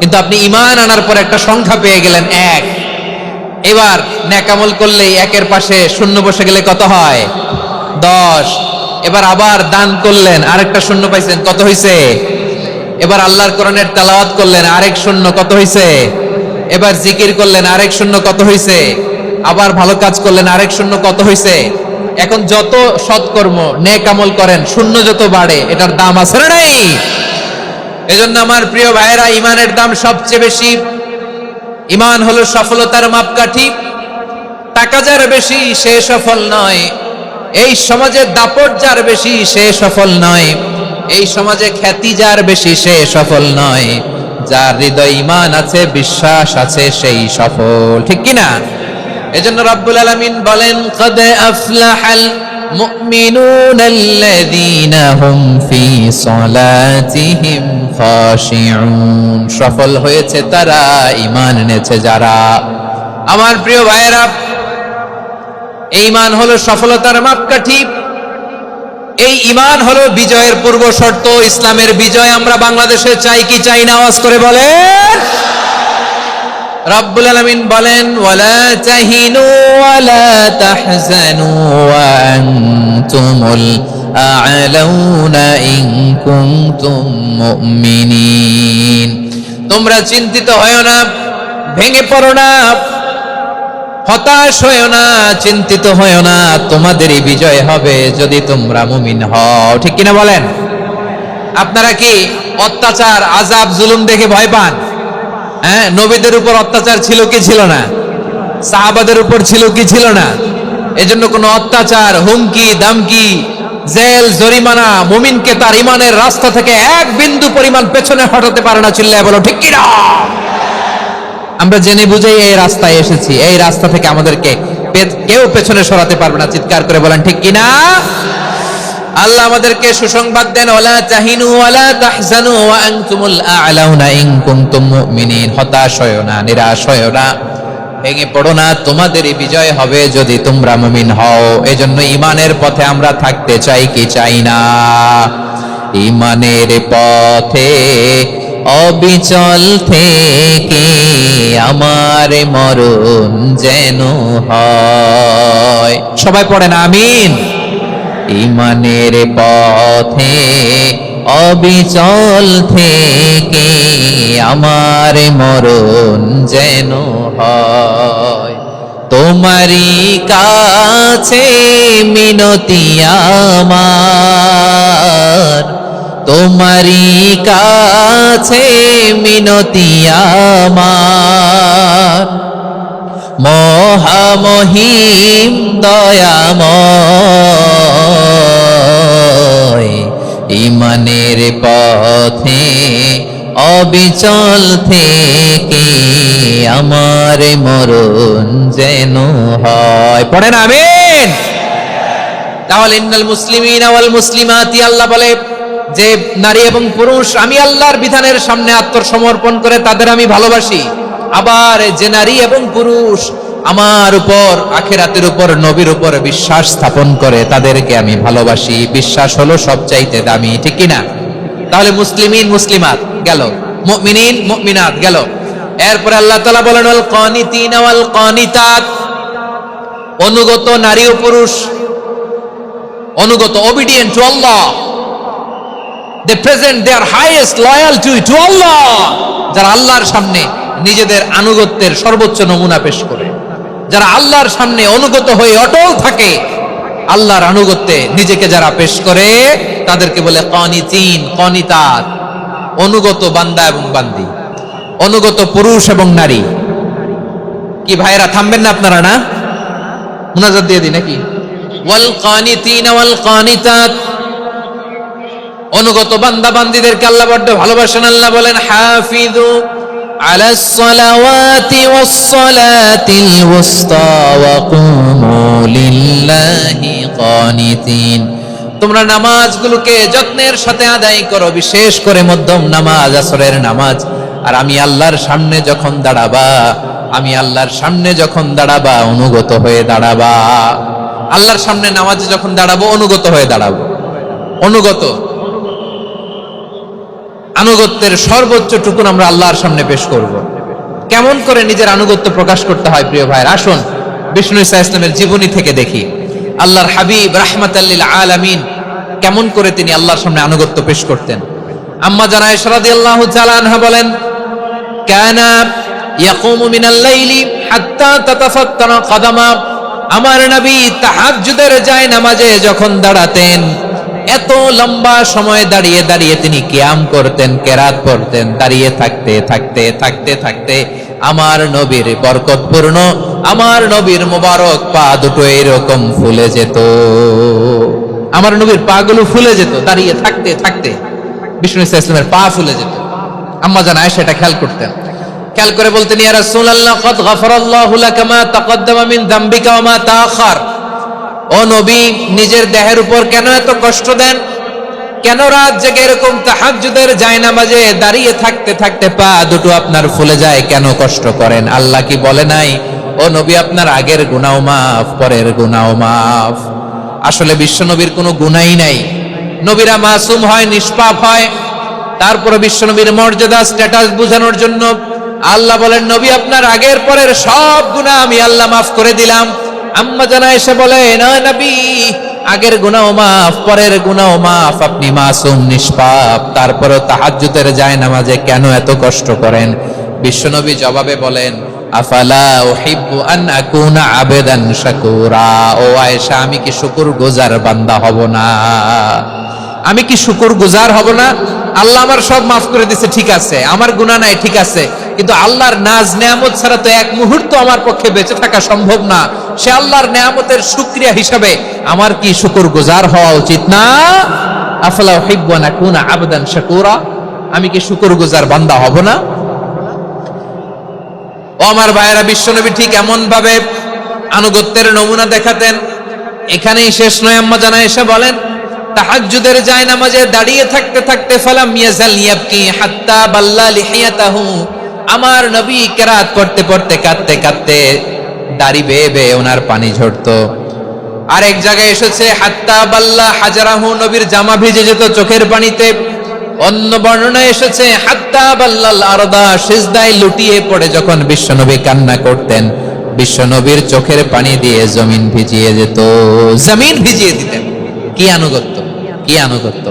কিন্তু আপনি ঈমান আনার পর একটা সংখ্যা পেয়ে গেলেন, এক। এবার নেক আমল করলেই একের পাশে শূন্য বসে গেলে কত হয়? 10। এবার আবার দান করলেন, আরেকটা শূন্য পাইছেন, কত হইছে? এবার আল্লাহর কোরআনের তেলাওয়াত করলেন, আরেক শূন্য, কত হইছে? এবার জিকির করলেন, আরেক শূন্য, কত হইছে? আবার ভালো কাজ করলেন, আরেক শূন্য, কত হইছে? এখন যত সৎকর্ম নেক আমল করেন, শূন্য যত বাড়ে, এটার দাম আছে না নাই? এজন্য আমার প্রিয় ভাইয়েরা, ঈমানের দাম সবচেয়ে বেশি। ঈমান হলো সফলতার মাপকাঠি। টাকা যার বেশি সে সফল নয়, এই সমাজে দাপট যার বেশি সে সফল নয়, এই সমাজে খ্যাতি যার বেশি সে সফল নয়, যার হৃদয় ঈমান আছে, বিশ্বাস আছে, সেই সফল। ঠিক কিনা? এজন্য রব্বুল আলামিন বলেন কদ আফলাহাল মুমিনুনাল্লাযীনা হুম ফি সালাতিহিম খাশিউন। সফল হয়েছে তারা, ঈমান এনেছে যারা। আমার প্রিয় ভাইয়েরা, এই ঈমান হলো সফলতার মাপকাঠি। এই ঈমান হলো বিজয়ের পূর্ব শর্ত। ইসলামের বিজয় আমরা বাংলাদেশে চাই কি চাই না? আওয়াজ করে বলেন। রব্বুল আলামিন বলেন, ওয়ালা তাহিনু ওয়ালা তাহজানু ওয়া আনতুমুল আ'লাউনা ইন কুনতুম মুমিনিন। তোমরা চিন্তিত হয়ো না, ভেঙে পড়ো না, হতাশ হয়ো না, চিন্তিত হয়ো না, তোমাদেরই বিজয় হবে যদি তোমরা মুমিন হও। ঠিক কিনা বলেন? আপনারা কি অত্যাচার, আযাব, জুলুম দেখে ভয় পান? হ্যাঁ, নবীদের উপর অত্যাচার ছিল কি ছিল না? সাহাবাদের উপর ছিল কি ছিল না? এজন্য কোনো অত্যাচার, হুমকি, দামকি, জেল, জরিমানা মুমিনকে তার ঈমানের রাস্তা থেকে এক বিন্দু পরিমাণ পেছনে হটাতে পারে না। চিল্লায় বলো ঠিক কিনা? আমরা জেনে বুঝেই এই রাস্তায় এসেছি, এই রাস্তা থেকে আমাদেরকে কেউ পেছনে সরাতে পারবে না। চিৎকার করে বলেন ঠিক কিনা? আল্লাহ আমাদেরকে সুসংবাদ দেন, ওয়ালা তাহিনু ওয়ালা তাহজানু ওয়া আনতুমুল আ'লাউনা ইন কুনতুম মুমিনিন। হতাশ হয়ো না, নিরাশ হয়ো না, ভেঙে পড়ো না, তোমাদেরই বিজয় হবে যদি তোমরা মুমিন হও। এজন্য ঈমানের পথে আমরা থাকতে চাই কি চাই না? ঈমানের পথে অবিচল থেকে আমার মরণ যেন হয়। সবাই পড়েন আমিন। ঈমানের পথে অবিচল থেকে আমার মরণ যেন হয়। তোমারই কাছে মিনতি আমার, তোমারই কাছে মিনতি আমার, মহামহিম দয়াময়। ঈমানের পথে অবিচল থেকে আমার মরণ যেন হয়। পড়েন আমিন। তাহলে ইন্নাল মুসলিমিনা ওয়াল মুসলিমাতি, আল্লাহ বলে যে নারী এবং পুরুষ আমি আল্লাহর বিধানের সামনে আত্মসমর্পণ করে তাদের আমি ভালোবাসি। আবার যে নারী এবং পুরুষ আমার উপর, আখিরাতের উপর, নবীর উপর বিশ্বাস স্থাপন করে তাদেরকে আমি ভালোবাসি। বিশ্বাস হলো সবচাইতে দামি। ঠিক কিনা? তাহলে মুসলিমিন মুসলিমাত গেল, মুমিনিন মুমিনাত গেল। এরপরে আল্লাহ তাআলা বলেন, ওয়াল কানিতিনা ওয়াল কানিতাত, অনুগত নারী ও পুরুষ, অনুগত, obedient to Allah, they present their highest loyalty to Allah, যারা আল্লাহর সামনে নিজেদের আনুগত্যের সর্বোচ্চ নমুনা পেশ করে, যারা আল্লাহর সামনে অনুগত হয়ে অটল থাকে, আল্লাহর আনুগত্যে নিজেকে যারা পেশ করে তাদেরকে বলে কানিতিন, কানিতাত, অনুগত বান্দা এবং বান্দি, অনুগত পুরুষ এবং নারী। কি ভাইরা থামবেন না আপনারা? না, মুনাজাত দিয়ে দিই নাকি? ওয়াল কানিতিনা ওয়াল কানিতাত, অনুগত বান্দা বান্দীদেরকে আল্লাহ বড় ভালোবাসেন। আল্লাহ বলেন, হাফিজু আলাস সালাওয়াতি ওয়াস সালাতিল ওয়াসতা ওয়া কুমু লিল্লাহি কানিতিন। তোমরা নামাজগুলোকে যত্নের সাথে আদায় করো, বিশেষ করে মধ্যম নামাজ, আসরের নামাজ। আর আমি আল্লাহর সামনে যখন দাঁড়াবা, আমি আল্লাহর সামনে যখন দাঁড়াবা অনুগত হয়ে দাঁড়াবা। আল্লাহর সামনে নামাজে যখন দাঁড়াবো অনুগত হয়ে দাঁড়াবো। অনুগত, আনুগত্যের সর্বোচ্চ টুকুন আমরা আল্লাহর সামনে পেশ করব। কেমন করে নিজের আনুগত্য প্রকাশ করতে হয় প্রিয় ভাইয়ের, আসুন বিষ্ণু ঈসা ইসলামের জীবনী থেকে দেখি। আল্লাহর হাবিব রাহমাতাল লিল আলামিন কেমন করে তিনি আল্লাহর সামনে আনুগত্য পেশ করতেন। আম্মা জান আয়েশা রাদিয়াল্লাহু তাআলা আনহা বলেন, কানা ইয়াকুমু মিনাল লাইলি হাত্তা তাতাফাত্তারা কদামা। আমার নবী তাহাজ্জুদের যায় নামাজে যখন দাঁড়াতেন, এত লম্বা সময় দাঁড়িয়ে দাঁড়িয়ে তিনি কিয়াম করতেন, কেরাত পড়তেন। দাঁড়িয়ে থাকতে থাকতে থাকতে থাকতে আমার নবীর বরকতপূর্ণ, আমার নবীর মোবারক পা দুটো এরকম ফুলে যেত। আমার নবীর পা গুলো ফুলে যেত দাঁড়িয়ে থাকতে থাকতে। বিষ্ণু ঈসা ইসলামের পা ফুলে যেত। আম্মা জান আয়েশা এটা খেয়াল করতেন। খেয়াল করে বলতেন, ইয়া রাসূলুল্লাহ, ক্বাদ গাফারাল্লাহু লাকা মা তাকদ্দামা মিন যামবিকা ওয়া মা তাআখার। ও নবী, নিজের দেহের উপর কেন এত কষ্ট দেন? কেন রাত জেগে এরকম তাহাজ্জুদের জায়নামাজে দাঁড়িয়ে থাকতে থাকতে পা দুটো আপনার ফুলে যায়, কেন কষ্ট করেন? আল্লাহ কি বলে নাই, ও নবী আপনার আগের গুনাহ মাফ, পরের গুনাহ মাফ? আসলে বিশ্বনবীর কোনো গুনাহই নাই। নবীরা মাসুম হয়, নিষ্পাপ হয়। তারপরে বিশ্বনবীর মর্যাদা, স্ট্যাটাস বোঝানোর জন্য আল্লাহ বলেন, নবী আপনার আগের পরের সব গুনাহ আমি আল্লাহ মাফ করে দিলাম। আম্মা জানা এসে বলে, না নবী, আগের গুনাহ মাফ, পরের গুনাহ মাফ, আপনি মাসুম, নিষ্পাপ, তারপরে তাহাজ্জুদের জায়নামাজে কেন এত কষ্ট করেন? বিশ্বনবী জবাবে বলেন, আফালা উহিব্বু আন আকুনা আবেদান শাকুরা। ও আয়েশা, আমি কি শুকরগুজার বান্দা হব না? আমি কি শুকরগুজার হব না? আল্লাহ আমার সব মাফ করে দিয়েছে, ঠিক আছে, আমার গুনাহ নাই, ঠিক আছে, কিন্তু আল্লাহর নাজ নেয়ামত ছাড়া তো এক মুহূর্ত আমার পক্ষে বেঁচে থাকা সম্ভব না। সে আল্লাহর নেয়ামতের শুকরিয়া হিসাবে আমার কি শুকরগুজার হওয়া উচিত না? আফালা উহিব্বু আন আকুনা আবদান শাকুরা। আমি কি শুকরগুজার বান্দা হব না? ও আমার ভাইয়েরা, বিশ্বনবী ঠিক এমন ভাবে আনুগত্যের নমুনা দেখাতেন। এখানেই শেষ নয়, আম্মা জানা এসে বলেন, তাহাজ্জুদের জায়নামাজে দাঁড়িয়ে থাকতে থাকতে ফালাম ইয়াজাল ইয়াবকি হাত্তা বাল্লা লিহিয়াতাহু। আমার নবী কিরাত পড়তে পড়তে কাঁদতে কাঁদতে দাড়ি বেয়ে বেয়ে ওনার পানি ঝরতো। আরেক জায়গায় এসেছে হাত্তা বাল্লা হাজারাহু, নবীর জামা ভিজে যেত চোখের পানিতে। অন্য বর্ণনায় এসেছে হাত্তা বাল্লাল আরদা, সিজদায় লুটিয়ে পড়ে যখন বিশ্বনবী কান্না করতেন, বিশ্বনবীর চোখের পানি দিয়ে জমিন ভিজিয়ে যেত, জমিন ভিজিয়ে দিতেন। কি আনুগত্য, কি আনুগত্য!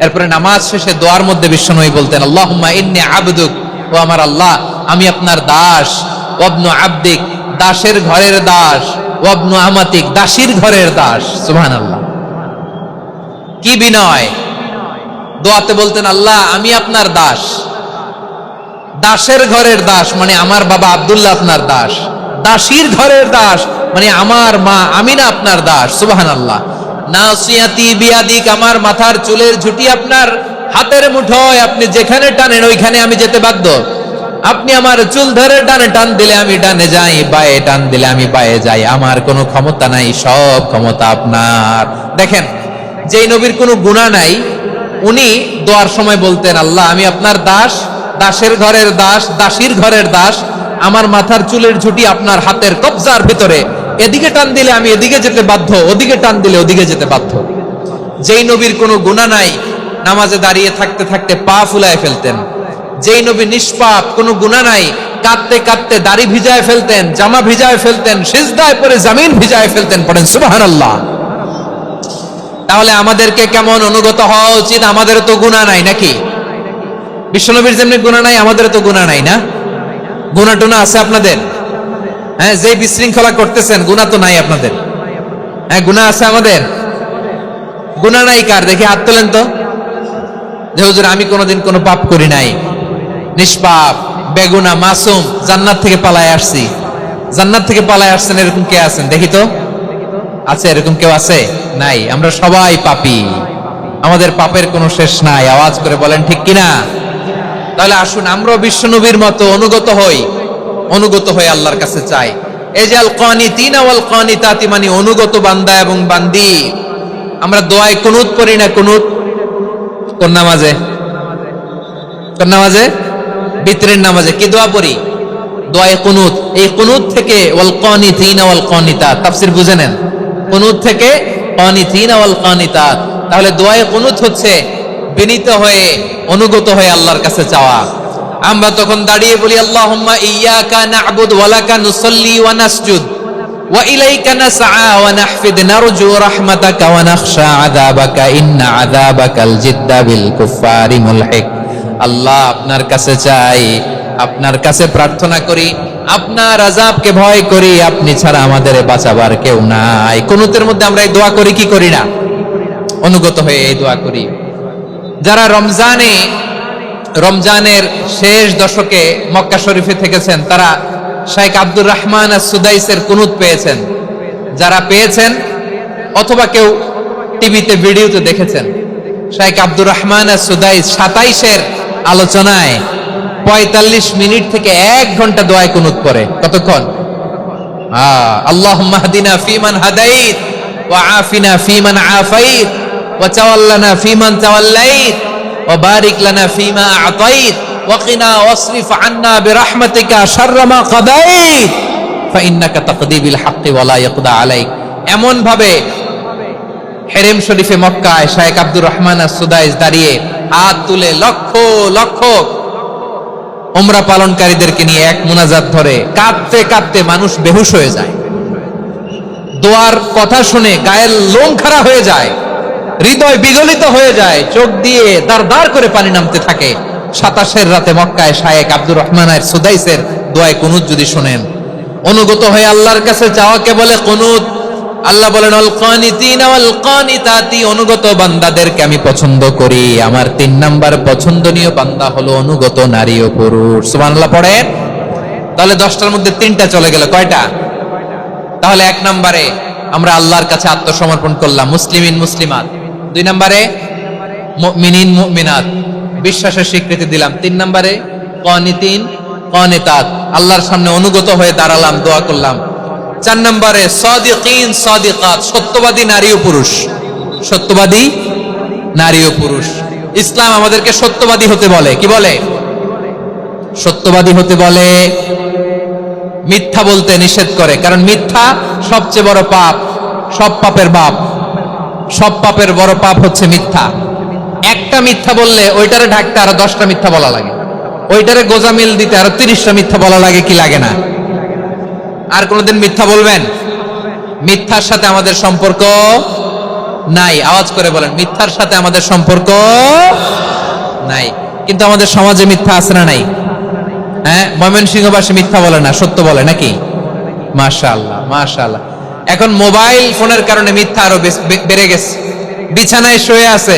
এরপরে নামাজ শেষে দোয়ার মধ্যে বিশ্বনবী বলতেন, আল্লাহুম্মা ইন্নী আবদুক, ও আমার আল্লাহ, আমি আপনার দাস, ওয়াবনু আবদিক, দাসের ঘরের দাস, ওয়াবনু আমাতিক, দাসীর ঘরের দাস। সুবহানাল্লাহ, কি বিনয়! দোয়াতে বলতেন, আল্লাহ আমি আপনার দাস, দাসের ঘরের দাস মানে আমার বাবা আব্দুল্লাহ আপনার দাস, দাসীর ঘরের দাস মানে আমার মা আমিনা আপনার দাস। সুবহানাল্লাহ। নাসিয়াতি বিয়াদিক, আমার মাথার চুলের ঝুঁটি আপনার হাতের মুঠোয়, আপনি যেখানে টানেন ওইখানে আমি যেতে বাধ্য। আপনি আমার চুল ধরে ডানে টান দিলে আমি ডানে যাই, বায়ে টান দিলে আমি বায়ে যাই, আমার কোনো ক্ষমতা নাই, সব ক্ষমতা আপনার। দেখেন, যেই নবীর কোনো গুনাহ নাই, উনি দোয়ার সময় বলতেন, আল্লাহ আমি আপনার দাস, দাসের ঘরের দাস, দাসীর ঘরের দাস, আমার মাথার চুলের ঝুঁটি আপনার হাতের কবজার ভিতরে, এদিকে টান দিলে আমি এদিকে যেতে বাধ্য, ওদিকে টান দিলে ওদিকে যেতে বাধ্য। যেই নবীর কোনো গুনাহ নাই, নামাজে দাঁড়িয়ে থাকতে থাকতে পা ফুলায় ফেলতেন। যেই নবী নিষ্পাপ, কোনো গুনাহ নাই, কাঁদতে কাঁদতে দাড়ি ভিজায় ফেলতেন, জামা ভিজায় ফেলতেন, সিজদায় পড়ে জমিন ভিজায় ফেলতেন। পড়েন সুবহানাল্লাহ। তাহলে আমাদেরকে কেমন অনুগত হওয়া উচিত? আমাদের তো গুনাহ নাই নাকি? বিশ্বনবীর যেমনি গুনাহ নাই, আমাদের তো গুনাহ নাই না? গুনাহ টুনা আছে আপনাদের? হ্যাঁ, যে বিশৃঙ্খলা করতেছেন, গুনাহ তো নাই আপনাদের? হ্যাঁ, গুনাহ আছে আমাদের? গুনাহ নাই কার? দেখি হাত তোলেন তো, যে হুজুর আমি কোনোদিন কোনো পাপ করি নাই, নিষ্পাপ, বেগুনা, মাসুম, জান্নাত থেকে পালায় আসছি। জান্নাত থেকে পালায় আসছেন এরকম কে আছেন? দেখি তো, আছে এরকম কেউ? আছে? নাই। আমরা সবাই পাপী, আমাদের পাপের কোনো শেষ নাই। আওয়াজ করে বলেন ঠিক কিনা? তাহলে আসুন আমরাও বিশ্বনবীর মতো অনুগত হই, অনুগত হয়ে আল্লাহর কাছে চাই। এই যে আল কানিতিনা ওয়াল কানিতাতি, মানে অনুগত বান্দা এবং বান্দি। আমরা দোয়ায় কুনুত পড়ি না? কুনুত কোন নামাজে? কোন নামাজে? বিতরের নামাজে কি দোয়া পড়ি? দোয়ায়ে কুনুত। এই কুনুত থেকে ওয়াল কানিতিনা ওয়াল কানিতাত, তাফসীর বুঝে নেন। কুনুত থেকে কানিতিনা ওয়াল কানিতাত। তাহলে দোয়ায়ে কুনুত হচ্ছে বিনীত হয়ে, অনুগত হয়ে আল্লাহর কাছে চাওয়া। আমরা তখন দাঁড়িয়ে বলি, আল্লাহুম্মা ইয়্যাকা না'বুদু ওয়া লাকা নুসাল্লি ওয়া নাসজুদ ওয়া ইলাইকা নাসআ ওয়া নাহফিদ নারজু রাহমাতাকা ওয়া নাখশা আযাবাকা ইন্না আযাবাকাল জিদ্দা বিল কুফফারি মুলহিক। আল্লাহ আপনার কাছে চাই, আপনার কাছে প্রার্থনা করি, আপনার আযাবকে ভয় করি, আপনি ছাড়া আমাদের বাঁচাবার কেউ নাই। কুনুতের মধ্যে আমরা এই দোয়া করি কি করি না? অনুগত হয়ে এই দোয়া করি। যারা রমজানের শেষ দশকে মক্কা শরীফে থেকেছেন, তারা শাইখ আব্দুর রহমান আস-সুদাইসের কুনুত পেয়েছেন। যারা পেয়েছেন অথবা কেউ টিভিতে ভিডিওতে দেখেছেন, শাইখ আব্দুর রহমান আস-সুদাইস 27-এর আলোচনায় 45 মিনিট থেকে 1 ঘন্টা দোয়ায় কুনুত পড়ে। কতক্ষণ? আল্লাহুম্মা হদিনা ফিমান হাদাইত ওয়া আফিনা ফিমান আফাইত ওয়া তাওয়াল্লানা ফিমান তাওয়াল্লাইত ওয়া বারিক লানা ফিমা আতাইত ওয়া কিনা ওয়াসরিফ আন্না বিরহমাতিকা শাররা মা কাদাইত ফাইন্নাকা তাকদি বিল হাক্কি ওয়া লা ইয়াকদা আলাইক। এমন ভাবে হেরেম শরীফে মক্কায় শায়েখ আব্দুর রহমান আস-সুদাইস দাঁড়িয়ে হাত তুলে লক্ষ লক্ষ উমরা পালনকারীদেরকে নিয়ে এক মুনাজাত ধরে কাঁদতে কাঁদতে মানুষ বেহুশ হয়ে যায়। দোয়ার কথা শুনে গায়ের লোম খাড়া হয়ে যায়, হৃদয় বিগলিত হয়ে যায়, চোখ দিয়ে দার দার করে পানি নামতে থাকে। 27 রাতে মক্কায় শায়েখ আব্দুর রহমান আস-সুদাইসের দোয়ায় কুনুত যদি শুনেন, অনুগত হয়ে আল্লাহর কাছে চাওয়াকে বলে কুনুত। আল্লাহ বলেন আল কানিতিনা ওয়াল কানিতাতি, অনুগত বান্দাদেরকে আমি পছন্দ করি। আমার 3 নাম্বার পছন্দনীয় বান্দা হলো অনুগত নারী ও পুরুষ। সুবহানাল্লাহ পড়েন। তাহলে 10টার মধ্যে 3টা চলে গেল, কয়টা? তাহলে 1 নম্বরে আমরা আল্লাহর কাছে আত্মসমর্পণ করলাম, মুসলিমিন মুসলিমাত। 2 নম্বরে মুমিনিন মুমিনাত, বিশ্বাসের স্বীকৃতি দিলাম। 3 নম্বরে কানিতিন কানিতাত, আল্লাহর সামনে অনুগত হয়ে দাঁড়ালাম, দোয়া করলাম। 4 নম্বরে সাদিকিন সাদিকাত, সত্যবাদী নারী ও পুরুষ। সত্যবাদী নারী ও পুরুষ। ইসলাম আমাদেরকে সত্যবাদী হতে বলে। কি বলে? সত্যবাদী হতে বলে, মিথ্যা বলতে নিষেধ করে। কারণ মিথ্যা সবচেয়ে বড় পাপ, সব পাপের বাপ। সব পাপের বড় পাপ হচ্ছে মিথ্যা। একটা মিথ্যা বললে ওইটারে ঢাকতে আরো 10টা মিথ্যা বলা লাগে, ওইটারে গোজামিল দিতে আরো 30টা মিথ্যা বলা লাগে। কি লাগে না? আর কোনদিন মিথ্যা বলবেন? মিথ্যার সাথে আমাদের সম্পর্ক নাই। আওয়াজ করে বলেন, মিথ্যার সাথে আমাদের সম্পর্ক নাই। কিন্তু আমাদের সমাজে মিথ্যা আছে না নাই? হ্যাঁ, ময়মনসিংহবাসী মিথ্যা বলে না, সত্য বলে নাকি? মাশাআল্লাহ মাশাআল্লাহ। এখন মোবাইল ফোনের কারণে মিথ্যা আরো বেড়ে গেছে। বিছানায় শুয়ে আছে,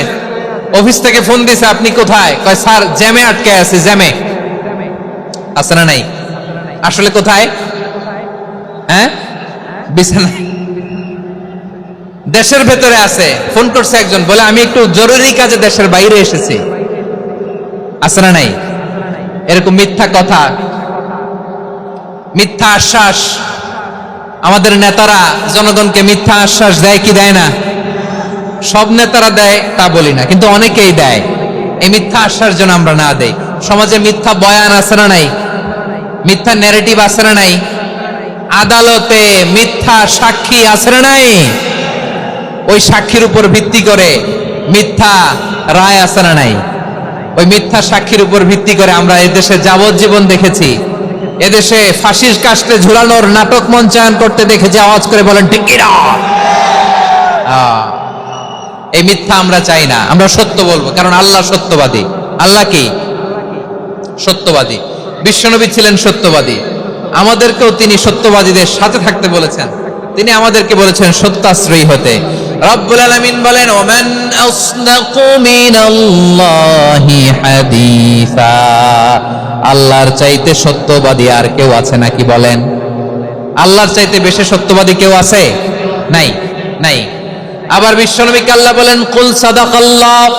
অফিস থেকে ফোন দিছে, আপনি কোথায়? কয় স্যার জ্যামে আটকে আছি। জ্যামে আছে না নাই? আসলে কোথায়? হ্যাঁ, বিছানায়। দেশের ভেতরে আছে। ফোন করছে একজন, বলে আমি একটু জরুরি কাজে দেশের বাইরে এসেছি। আছে না নাই? এরকম মিথ্যা কথা, মিথ্যা আশ্বাস। আমাদের নেতারা জনগণকে মিথ্যা আশ্বাস দেয় কি দেয় না? সব নেতারা দেয় তা বলি না, কিন্তু অনেকেই দেয়। এই মিথ্যা আশ্বাস যেন আমরা না দেই। সমাজে মিথ্যা বয়ান আছে না নাই? মিথ্যা ন্যারেটিভ আছে না নাই? আদালতে মিথ্যা সাক্ষী আছে না নাই? ওই সাক্ষীর উপর ভিত্তি করে মিথ্যা রায় আছে না নাই? ওই মিথ্যা সাক্ষীর উপর ভিত্তি করে আমরা এদেশে যাবজ্জীবন দেখেছি। এদেশে ফাঁসির কাস্টে ঝুলানোর নাটক মঞ্চায়ন করতে দেখেছি। আওয়াজ করে বলেন ঠিক কি না? এই মিথ্যা আমরা চাই না, আমরা সত্য বলবো। কারণ আল্লাহ সত্যবাদী। আল্লাহ কি? সত্যবাদী। বিশ্বনবী ছিলেন সত্যবাদী। আমাদেরকেও তিনি সত্যবাদীদের সাথে থাকতে বলেছেন। তিনি আমাদেরকে বলেছেন সত্যাশ্রয়ী হতে। রব্বুল আলামিন বলেন ওমান আসদাকু মিনাল্লাহি হাদিসা, আল্লাহর চাইতে সত্যবাদী আর কেউ আছে নাকি বলেন? আল্লাহর চাইতে বেশি সত্যবাদী কেউ আছে? নাই, নাই। আবার বিশ্বনবীকে আল্লাহ বলেন কুল সাদাকাল্লাহ,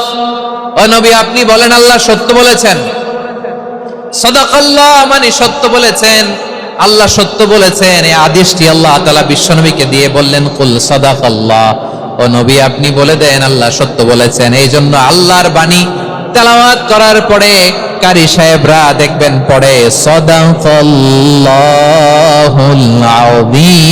ও নবী আপনি বলেন আল্লাহ সত্য বলেছেন। সাদাকাল্লাহ মানে সত্য বলেছেন, আল্লাহ সত্য বলেছেন। এই আদেশটি আল্লাহ তাআলা বিশ্বনবীকে দিয়ে বললেন কুল সাদাকাল্লাহ, ও নবী আপনি বলে দেন আল্লাহ সত্য বলেছেন। এই জন্য আল্লাহর বাণী তেলাওয়াত করার পরে কারি সাহেবরা দেখবেন পড়ে সাদাকাল্লাহুল আযীম।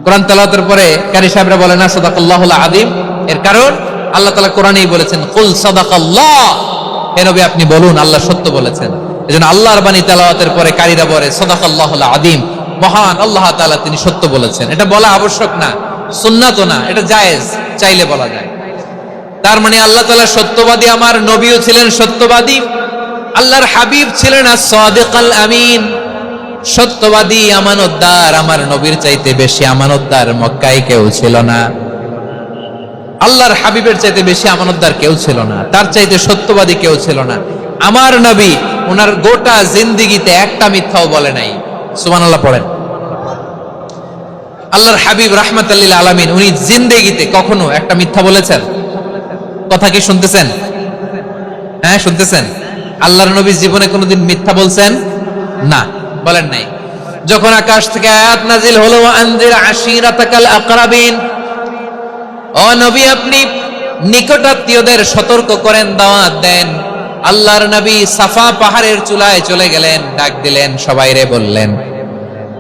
কোরআন তেলাওয়াতের পরে কারি সাহেবরা বলে না সাদাকাল্লাহুল আযীম। এর কারণ আল্লাহ তাআলা কোরআনেই বলেছেন কুল সাদাকাল্লাহ, হে নবী আপনি বলুন আল্লাহ সত্য বলেছেন। এজন্য আল্লাহর বাণী তেলাওয়াতের পরে কারীরা বলে সাদাকাল্লাহুল আযীম, মহান আল্লাহ তাআলা তিনি সত্য বলেছেন। এটা বলা আবশ্যক না, সুন্নাতও না, এটা জায়েজ, চাইলে বলা যায়। তার মানে আল্লাহ তাআলা সত্যবাদী, আমার নবীও ছিলেন সত্যবাদী, আল্লাহর হাবিব ছিলেন as-সাদিকাল আমিন, সত্যবাদী আমানতদার। আমার নবীর চাইতে বেশি আমানতদার মক্কায় কেউ ছিল না। আল্লাহর হাবিবের চাইতে বেশি আমানতদার কেউ ছিল না, তার চাইতে সত্যবাদী কেউ ছিল না। আমার নবী ওনার গোটা জিন্দেগিতে একটা মিথ্যাও বলে নাই। সুবহানাল্লাহ পড়েন। আল্লাহর হাবিব রাহমাতাল লিল আলামিন উনি জিন্দেগিতে কখনো একটা মিথ্যা বলেছেন? কথা কি শুনতেছেন? হ্যাঁ শুনতেছেন? আল্লাহর নবী জীবনে কোনোদিন মিথ্যা বলছেন না? বলেন নাই। যখন আকাশ থেকে আয়াত নাজিল হলো আনজির আশিরাতাকাল আকরাবিন, ও নবী আপনি নিকটাত্মীয়দের সতর্ক করেন, দাওয়াত দেন। আল্লাহর নবী সাফা পাহাড়ের চূড়ায় চলে গেলেন, ডাক দিলেন, সবাইরে বললেন,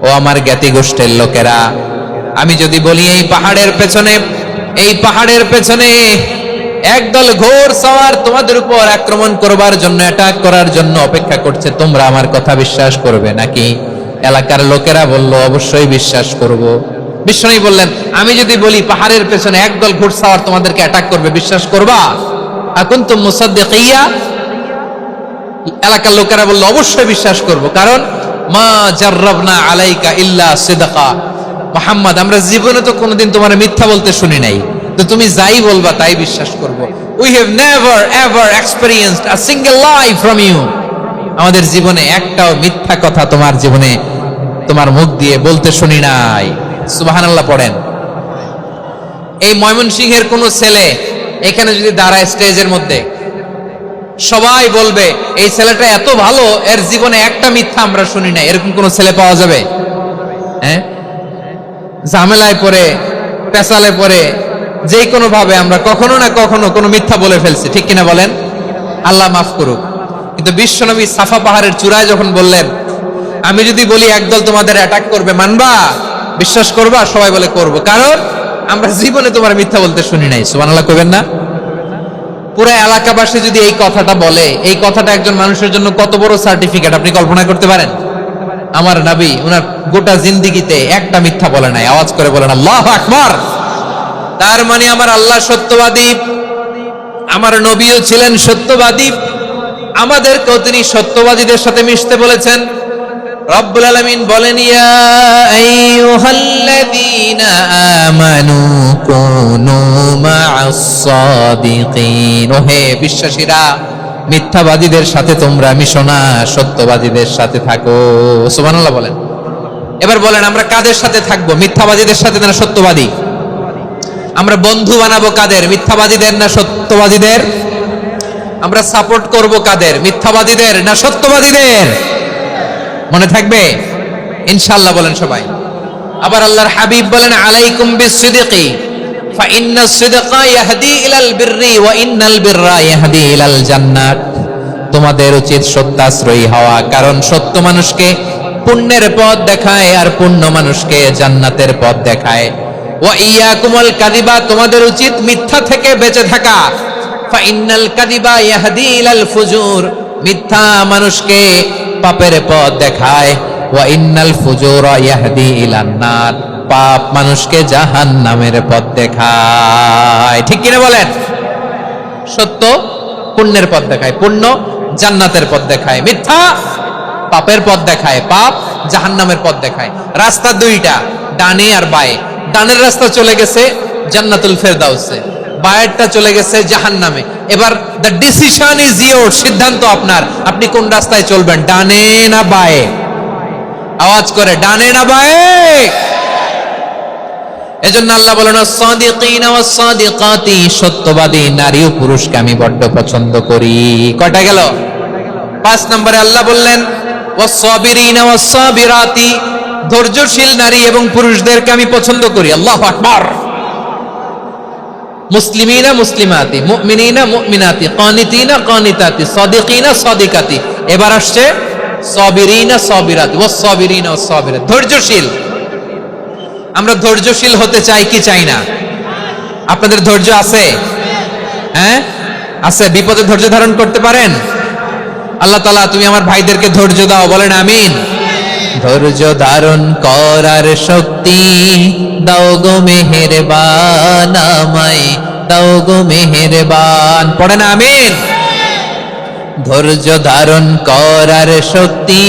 ও আমার জ্ঞাতি গোষ্ঠীর লোকেরা, আমি যদি বলি এই পাহাড়ের পেছনে একদল ঘোর সওয়ার তোমাদের উপর আক্রমণ করবার জন্য, অ্যাটাক করার জন্য অপেক্ষা করছে, তোমরা আমার কথা বিশ্বাস করবে নাকি? এলাকার লোকেরা বলল, অবশ্যই বিশ্বাস করব। বিশ্বনবী বললেন, আমি যদি বলি পাহাড়ের পেছনে একদল ঘোড়সাওয়ার তোমাদেরকে অ্যাটাক করবে, বিশ্বাস করবা? আকুনতুম মুসাদ্দিকিয়া? এলাকার লোকেরা বলল, অবশ্যই বিশ্বাস করব, কারণ মা জাররাবনা আলাইকা ইল্লা সিদকা। মুহাম্মদ, আমরা জীবনে তো কোনোদিন তোমার মিথ্যা বলতে শুনি নাই, তো তুমি যাই বলবা তাই বিশ্বাস করব। We have never ever experienced a single lie from you. আমাদের জীবনে একটাও মিথ্যা কথা তোমার জীবনে, তোমার মুখ দিয়ে বলতে শুনি নাই। সুবহানাল্লাহ পড়েন। এই ময়মনসিংহের কোন ছেলে এখানে যদি দাঁড়ায় স্টেজের মধ্যে, সবাই বলবে এই ছেলেটা এত ভালো, এর জীবনে একটা মিথ্যা আমরা শুনি নাই। এরকম কোন ছেলে পাওয়া যাবে? হ্যাঁ, ঝামেলায় পড়ে, পেশালে পড়ে, যে কোনো ভাবে আমরা কখনো না কখনো কোনো মিথ্যা বলে ফেলছি, ঠিক কিনা বলেন? আল্লাহ মাফ করুক। কিন্তু বিশ্বনবী সাফা পাহাড়ের চূড়ায় যখন বললেন, আমি যদি বলি একদল তোমাদের অ্যাটাক করবে, মানবা? বিশ্বাস করবা? সবাই বলে করব, কারণ আমরা জীবনে তোমার মিথ্যা বলতে শুনি নাই। সুবহানাল্লাহ কইবেন না? পুরো এলাকাবাসী যদি এই কথাটা বলে, এই কথাটা একজন মানুষের জন্য কত বড় সার্টিফিকেট আপনি কল্পনা করতে পারেন? আমার নবী ওনার গোটা জিন্দেগিতে একটা মিথ্যা বলে নাই। আওয়াজ করে বলেন আল্লাহু আকবার। তার মানে আমার আল্লাহ সত্যবাদী, আমার নবীও ছিলেন সত্যবাদী, আমাদেরকেও তিনি সত্যবাদীদের সাথে মিশতে বলেছেন। রব্বুল আলামিন বলেন, ইয়া আইয়ুহাল্লাযীনা আমানু কুনু মা'আস সাদিকিন। ওহে বিশ্বাসীরা, মিথ্যাবাদীদের সাথে তোমরা মিশো না, সত্যবাদীদের সাথে থাকো। সুবহানাল্লাহ বলেন। এবার বলেন, আমরা কাদের সাথে থাকবো? মিথ্যাবাদীদের সাথে না সত্যবাদী? আমরা বন্ধু বানাবো কাদের? মিথ্যাবাদীদের না সত্যবাদীদের? আমরা সাপোর্ট করব কাদের? মিথ্যাবাদীদের না সত্যবাদীদের? মনে থাকবে ইনশাআল্লাহ, বলেন সবাই। আবার আল্লাহর হাবিব বলেন, আলাইকুম বিসসিদকি ফাইন্নাস সিদকা ইয়াহদি ইলাল বিররি ওয়া ইন্নাল বিররা ইয়াহদি ইলাল জান্নাত। তোমাদের উচিত সত্যাশ্রয়ী হওয়া, কারণ সত্য মানুষকে পুণ্যের পথ দেখায় আর পুণ্য মানুষকে জান্নাতের পথ দেখায়। ওয়া ইয়াকুমুল কাযিবা, তোমাদের উচিত মিথ্যা থেকে বেঁচে থাকা। ফাইন্নাল কাযিবা ইয়াহদি ইলাল ফুজুর, মিথ্যা মানুষকে পাপের পথ দেখায়। ওয়া ইন্নাল ফুজুরা ইয়াহদি ইলান নার, পাপ মানুষকে জাহান্নামের পথ দেখায়। ঠিক কিনা বলেন? সত্য পুণ্যের পথ দেখায়, পুণ্য জান্নাতের পথ দেখায়, মিথ্যা পাপের পথ দেখায়, পাপ জাহান্নামের পথ দেখায়। রাস্তা দুইটা, ডানে আর বায়ে। ডানের রাস্তা চলে গেছে জান্নাতুল ফেরদাউসে, বায়েরটা চলে গেছে জাহান্নামে। এবার দ্য ডিসিশন ইজ ইয়োর, সিদ্ধান্ত আপনার, আপনি কোন রাস্তায় চলবেন, ডানে না বায়ে? আওয়াজ করে, ডানে না বায়ে? এজন্য আল্লাহ বলেন, আস-সাদিকিনা ওয়াস-সাদিকাতি, সত্যবাদী নারী ও পুরুষকে আমি বড্ড পছন্দ করি। কয়টা গেল? 5 নম্বরে আল্লাহ বললেন, ওয়াস-সাবিরিনা ওয়াস-সাবিরাতি, ধৈর্যশীল নারী এবং পুরুষদেরকে আমি পছন্দ করি। আল্লাহু আকবার। মুসলিমিনা মুসলিমাতি, মুমিনিনা মুমিনাতি, কানিতিনা কানিতাতি, সাদিকিনা সাদিকাতি। এবার আসছে সাবিরিনা সাবিরাতি, ওয়াস-সাবিরিনা ওয়াস-সাবিরাত, ধৈর্যশীল। আমরা ধৈর্যশীল হতে চাই কি চাই না? আপনাদের ধৈর্য আছে? হ্যাঁ আছে। বিপদে ধৈর্য ধারণ করতে পারেন? আল্লাহ তাআলা তুমি আমার ভাইদেরকে ধৈর্য দাও, বলেন আমিন। ধৈর্য ধারণ করার শক্তি দাও গো মেহেরবান, আমায় দাও গো মেহেরবান, পড়েন আমিন। ধৈর্য ধারণ করার শক্তি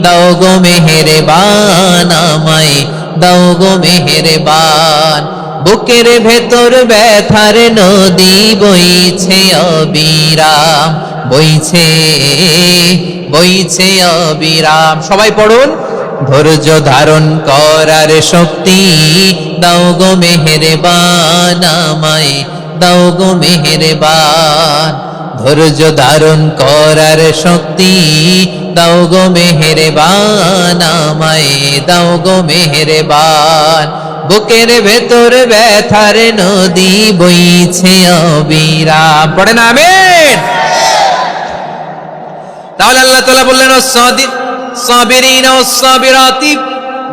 দাও গো মেহেরবান, আমায় দাও গো মেহেরবান। বুকের ভেতর ব্যথার নদী বইছে অবিরাম, বইছে বইছে অবিরাম। সবাই পড়ুন, ধৈর্য ধারণ করার শক্তি দাও গো মেহেরবান, আমায় দাও গো মেহেরবান। ধৈর্য ধারণ করার শক্তি দাও গো মেহেরবান, আমায় দাও গো মেহেরবান। বুকের ভেতর ব্যথার নদী বইছে অবিরাম। পড়ে না আমিন। তাহলে আল্লাহ তাআলা বললেন সাবিরিনা ওয়াস সাবিরাতি,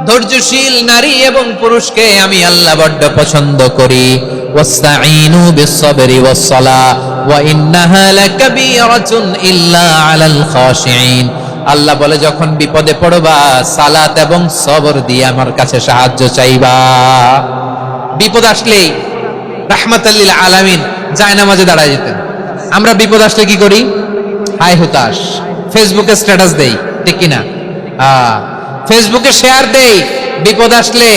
ধৈর্যশীল নারী এবং পুরুষকে আমি আল্লাহ বড্ড পছন্দ করি। ওয়াস্তাঈনু বিস-সাবরি ওয়াস-সালাহ ওয়া ইন্নাহা লাকাবীরাতুন ইল্লা আলাল খাশিঈন। আল্লাহ বলে যখন বিপদে পড়বা সালাত এবং সবর দিয়ে আমার কাছে সাহায্য চাইবা। বিপদ আসলেই রাহমাতাল লিল আলামিন জায়নামাজে দাঁড়ায় যেতেন। আমরা বিপদ আসলে কি করি? হায় হুতাশ, ফেসবুকে স্ট্যাটাস দেই, ঠিক কিনা? ফেসবুকে শেয়ার দেই। বিপদ আসলে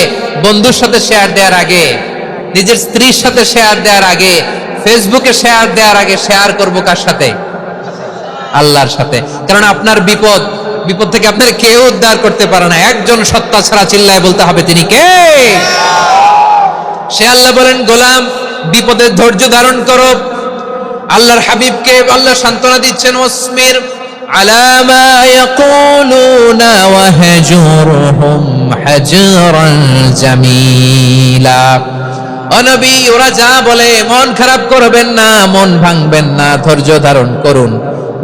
বন্ধুর সাথে শেয়ার দেওয়ার আগে, নিজের স্ত্রীর সাথে শেয়ার দেওয়ার আগে, ফেসবুকে শেয়ার দেওয়ার আগে শেয়ার করব কার সাথে? আল্লাহর সাথে। কারণ আপনার বিপদ থেকে আপনার কেউ উদ্ধার করতে পারে না, একজন সত্তা ছাড়া। চিল্লায় বলতে হবে তিনি কে? সে আল্লাহ বলেন, গোলাম বিপদে ধৈর্য ধারণ করো। আল্লাহর হাবিবকে আল্লাহ সান্ত্বনা দিচ্ছেন, ওয়াসমির আলা মা ইয়াকুলুনা ওয়াহজুরহুম হাজরান জামিলা। ও নবী, ওরা যা বলে মন খারাপ করবেন না, মন ভাঙবেন না, ধৈর্য ধারণ করুন।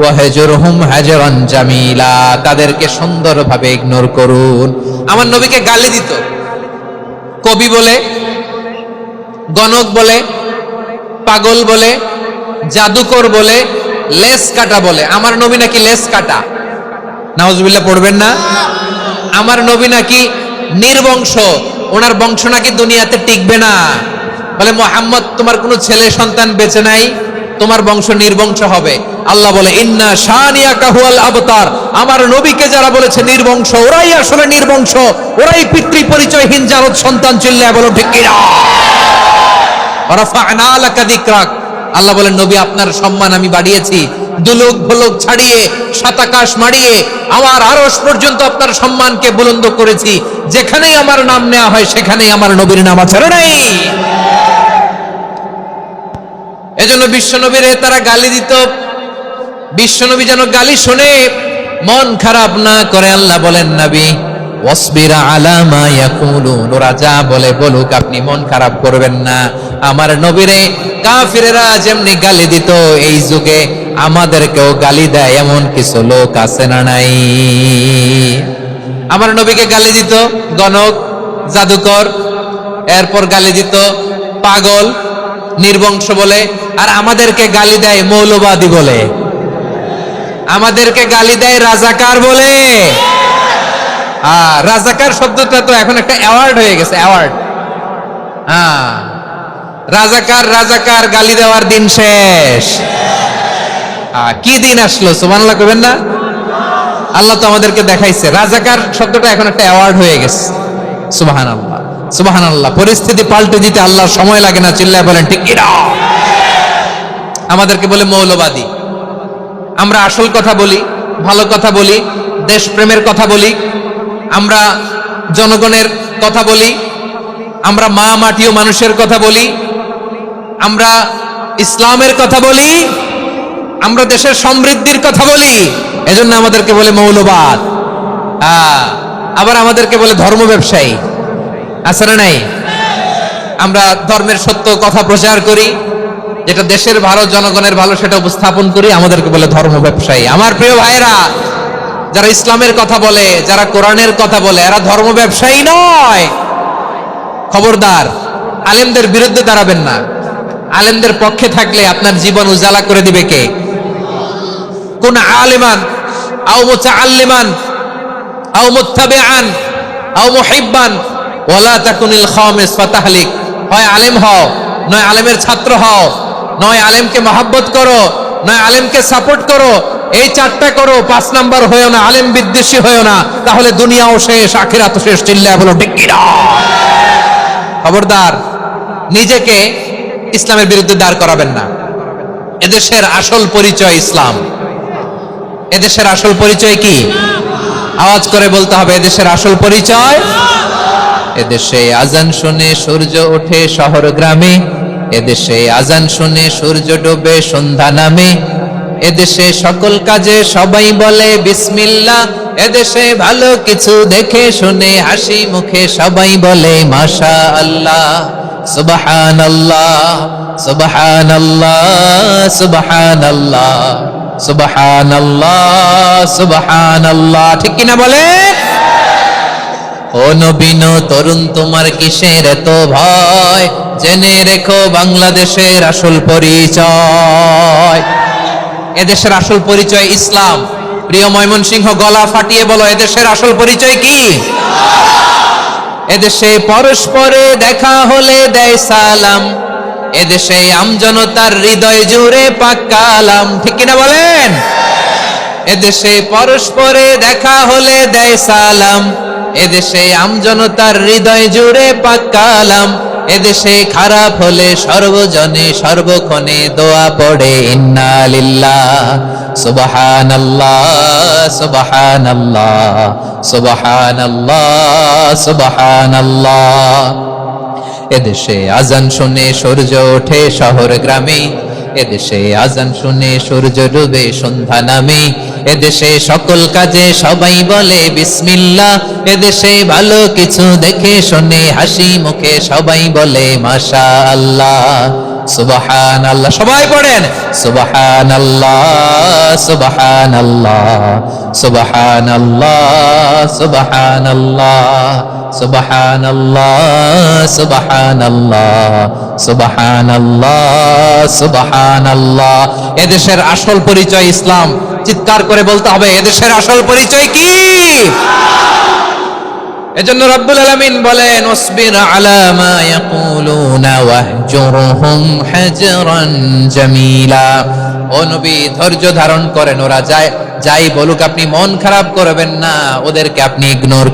ওয়াহজুরহুম হাজরান জামিলা, তাদেরকে সুন্দরভাবে ইগনোর করুন। আমার নবীকে গালি দিত কবি বলে, গণক বলে, পাগল বলে, জাদুকর বলে, লেস কাটা বলে। আমার নবী নাকি লেস কাটা, নাউজুবিল্লাহ পড়বেন না। আমার নবী নাকি নির্বংশ, ওনার বংশ নাকি দুনিয়াতে টিকবে না। বলে মুহাম্মদ, তোমার কোনো ছেলে সন্তান বেঁচে নাই, তোমার বংশ নির্বংশ হবে। আল্লাহ বলে ইন্না শানিয়াকা হুয়াল আবতার। আমার নবীকে যারা বলেছে নির্বংশ, ওরাই আসলে নির্বংশ, ওরাই পিতৃ পরিচয়হীন জারদ সন্তান। চিল্লায় বলো ঠিক কিনা? রাফা'না লাকা যিকরাক। আল্লাহ বলেন, নবী আপনার সম্মান আমি বাড়িয়েছি, দুলুক ভুলুক ছাড়িয়ে, সাতাকাশ মারিয়ে আমার আরশ পর্যন্ত আপনার সম্মানকে বুলন্দ করেছি। যেখানেই আমার নাম নেওয়া হয় সেখানেই আমার নবীর নাম আছে না নাই? এজন্য বিশ্বনবীরে তারা গালি দিত। বিশ্বনবী যেন গালি শুনে মন খারাপ না করে আল্লাহ বলেন, নবী ওয়াসবির আলা মা ইয়াকুলুন, ওরা যা বলে বলুক, আপনি মন খারাপ করবেন না। আমার নবীরে কাফিরেরা যেমনি গালি দিত, এই যুগে আমাদেরকেও গালি দেয় এমন কিছু লোক আছে না নাই? আমার নবীকে গালি দিত গণক, জাদুকর, এরপর গালি দিত পাগল, নির্বংশ বলে। আর আমাদেরকে গালি দেয় মৌলবাদী বলে, আমাদেরকে গালি দেয় রাজাকার বলে। রাজাকার শব্দটা তো এখন একটা অ্যাওয়ার্ড হয়ে গেছে, অ্যাওয়ার্ড। রাজাকার রাজাকার গালি দেওয়ার দিন শেষ। কি দিন আসলো? সুবহানাল্লাহ কইবেন না? আল্লাহ তো আমাদেরকে দেখাইছে। রাজাকার শব্দটা এখন একটা অ্যাওয়ার্ড হয়ে গেছে। সুবহানাল্লাহ, সুবহানাল্লাহ। পরিস্থিতি পাল্টে দিতে আল্লাহর সময় লাগে না। চিল্লায় বলেন ঠিক কিনা? আমাদেরকে বলে মৌলবাদী। আমরা আসল কথা বলি, ভালো কথা বলি, দেশপ্রেমের কথা বলি, আমরা জনগণের কথা বলি, আমরা মা মাটি ও মানুষের কথা বলি, আমরা ইসলামের কথা বলি, আমরা দেশের সমৃদ্ধির কথা বলি। এজন্য আমাদেরকে বলে মৌলবাদ। আবার আমাদেরকে বলে ধর্ম ব্যবসায়ী। আছে না নাই? আমরা ধর্মের সত্য কথা প্রচার করি, যেটা দেশের ভালো, জনগণের ভালো, সেটা উপস্থাপন করি, আমাদেরকে বলে ধর্ম ব্যবসায়ী। আমার প্রিয় ভাইরা, যারা ইসলামের কথা বলে, যারা কোরআনের কথা বলে, এরা ধর্ম ব্যবসায়ী নয়। খবরদার, আলেমদের বিরুদ্ধে দাঁড়াবেন না। আলেমদের পক্ষে থাকলে আপনার জীবন উজালা করে দিবে কে? কোন আলিমান আও মুতাআল্লিমান আও মুত্তাবিআন আও মুহিব্বান ওয়ালা তাকুনিল খামিস ফাতাহলিক। হয় আলেম হও, নয় আলেমের ছাত্র হও, নয় আলেমকে মহব্বত করো, নয় আলেমকে সাপোর্ট করো। এই চারটা করো, 5 নাম্বার হয়েও না, আলেম বিদ্বেষী হয়েও না, তাহলে দুনিয়াও শেষ, আখিরাতও শেষ। চিল্লায় বলো ঠিক কিনা? খবরদার, নিজেকে ইসলামের বিরুদ্ধে দাঁড় করাবেন না। এদেশের আসল পরিচয় ইসলাম। এদেশের আসল পরিচয় কি? আওয়াজ করে বলতে হবে, এদেশের আসল পরিচয়। এদেশে আজান শুনে সূর্য ওঠে শহর গ্রামে, এদেশে আজান শুনে সূর্য ডোবে সন্ধ্যা নামে, এদেশে সকল কাজে সবাই বলে বিসমিল্লাহ, এদেশে ভালো কিছু দেখে শুনে হাসি মুখে সবাই বলে মাশাআল্লাহ। সুবহানাল্লাহ সুবহানাল্লাহ সুবহানাল্লাহ সুবহানাল্লাহ সুবহানাল্লাহ, ঠিক কিনা বলে? ও নবীন তরুণ, তোমার কিসের এত ভয়? জেনে রেখো বাংলাদেশের আসল পরিচয়। এদেশের আসল পরিচয় ইসলাম। প্রিয় ময়মনসিংহ, গলা ফাটিয়ে বলো, এদেশের আসল পরিচয় কি? এদেশে পরস্পরে দেখা হলে দেয় সালাম, এদেশে আমজনতার হৃদয় জুড়ে পাক কালাম, ঠিক কিনা বলেন? এদেশে পরস্পরে দেখা হলে দেয় সালাম, এদেশে আমজনতার হৃদয় জুড়ে পাক কালাম, এদেশে খারাপ হলে সর্বজনে সর্বক্ষণে দোয়া পড়ে ইন্না লিল্লাহ সুবহানাল্লাহ সুবহানাল্লাহ সুবহানাল্লাহ সুবহানাল্লাহ। এদেশে আজান শুনে সূর্য ওঠে শহর গ্রামে, এদেশে আজান শুনে সূর্য ডুবে সন্ধ্যা নামে, এদেশে সকল কাজে সবাই বলে বিসমিল্লাহ, এদেশে ভালো কিছু দেখে শুনে হাসি মুখে সবাই বলে মাশাআল্লাহ। সুবহানাল্লাহ, সবাই পড়েন সুবহানাল্লাহ সুবহানাল্লাহ সুবহানাল্লাহ সুবহানাল্লাহ সুবহানাল্লাহ সুবহানাল্লাহ সুবহানাল্লাহ সুবহানাল্লাহ। এদেশের আসল পরিচয় ইসলাম। চিৎকার করে বলতে হবে, এদেশের আসল পরিচয় কি? এজন্য রব্বুল আলামিন বলেন ওয়াসবির আলা মা ইয়াকুলুনা ওয়াহজুরহুম হাজরান জামিলা। ও নবী, ধৈর্য ধারণ করেন, ওরা যাই বলুক আপনি মন খারাপ করবেন না, ওদেরকে আপনি ইগনোর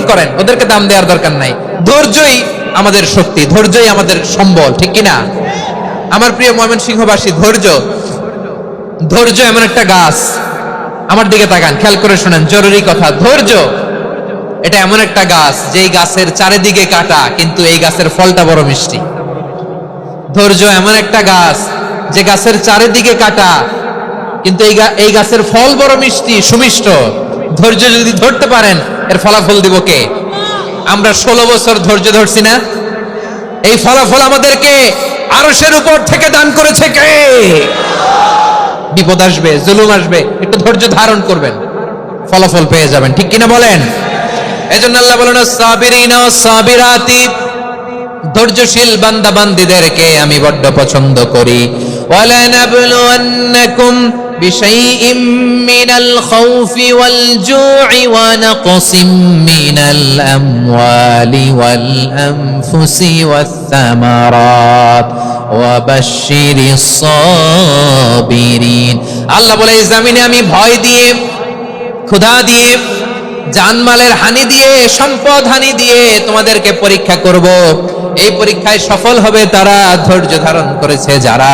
করেন, ওদেরকে দাম দেওয়ার দরকার নাই। ধৈর্যই আমাদের শক্তি, ধৈর্যই আমাদের সম্বল, ঠিক কিনা? আমার প্রিয় ময়মনসিংহবাসী, ধৈর্য এমন একটা গাছ, আমার দিকে তাকান, খেয়াল করে শুনেন, জরুরি কথা। ধৈর্য এটা এমন একটা গাছ যেই গাছের চারিদিকে কাটা, কিন্তু এই গাছের ফলটা বড় মিষ্টি। ধৈর্য এমন একটা গাছ যে গাছের চারিদিকে কাটা, কিন্তু এই গাছের ফল বড় মিষ্টি, সুমিষ্ট। ধৈর্য যদি ধরতে পারেন, এর ফলাফল দিব কে? আমরা 16 বছর ধৈর্য ধরছি না? এই ফলাফল আমাদেরকে আরশের উপর থেকে দান করেছে কে? বিপদ আসবে, জুলুম আসবে, একটু ধৈর্য ধারণ করবেন, ফলাফল পেয়ে যাবেন, ঠিক কিনা বলেন? এজন্য আল্লাহ বলেন সাবিরিনা সাবিরাতি, ধৈর্যশীল বান্দা বান্দীদেরকে আমি বড্ড পছন্দ করি। ওয়ালা নাবলুওয়ান্নাকুম বিশাইইম মিনাল খাউফি ওয়াল জু'i ওয়া নাকসিম মিনাল আমওয়ালি ওয়াল আনফুসি ওয়াস সামারাত ওয়া বাশশিরিস সাবিরিন। আল্লাহ বলে, এই জমিনে আমি ভয় দিয়ে, ক্ষুধা দিয়ে, জানমালের হানি দিয়ে, সম্পদ হানি দিয়ে তোমাদেরকে পরীক্ষা করব। এই পরীক্ষায় সফল হবে তারা ধৈর্য ধারণ করেছে যারা।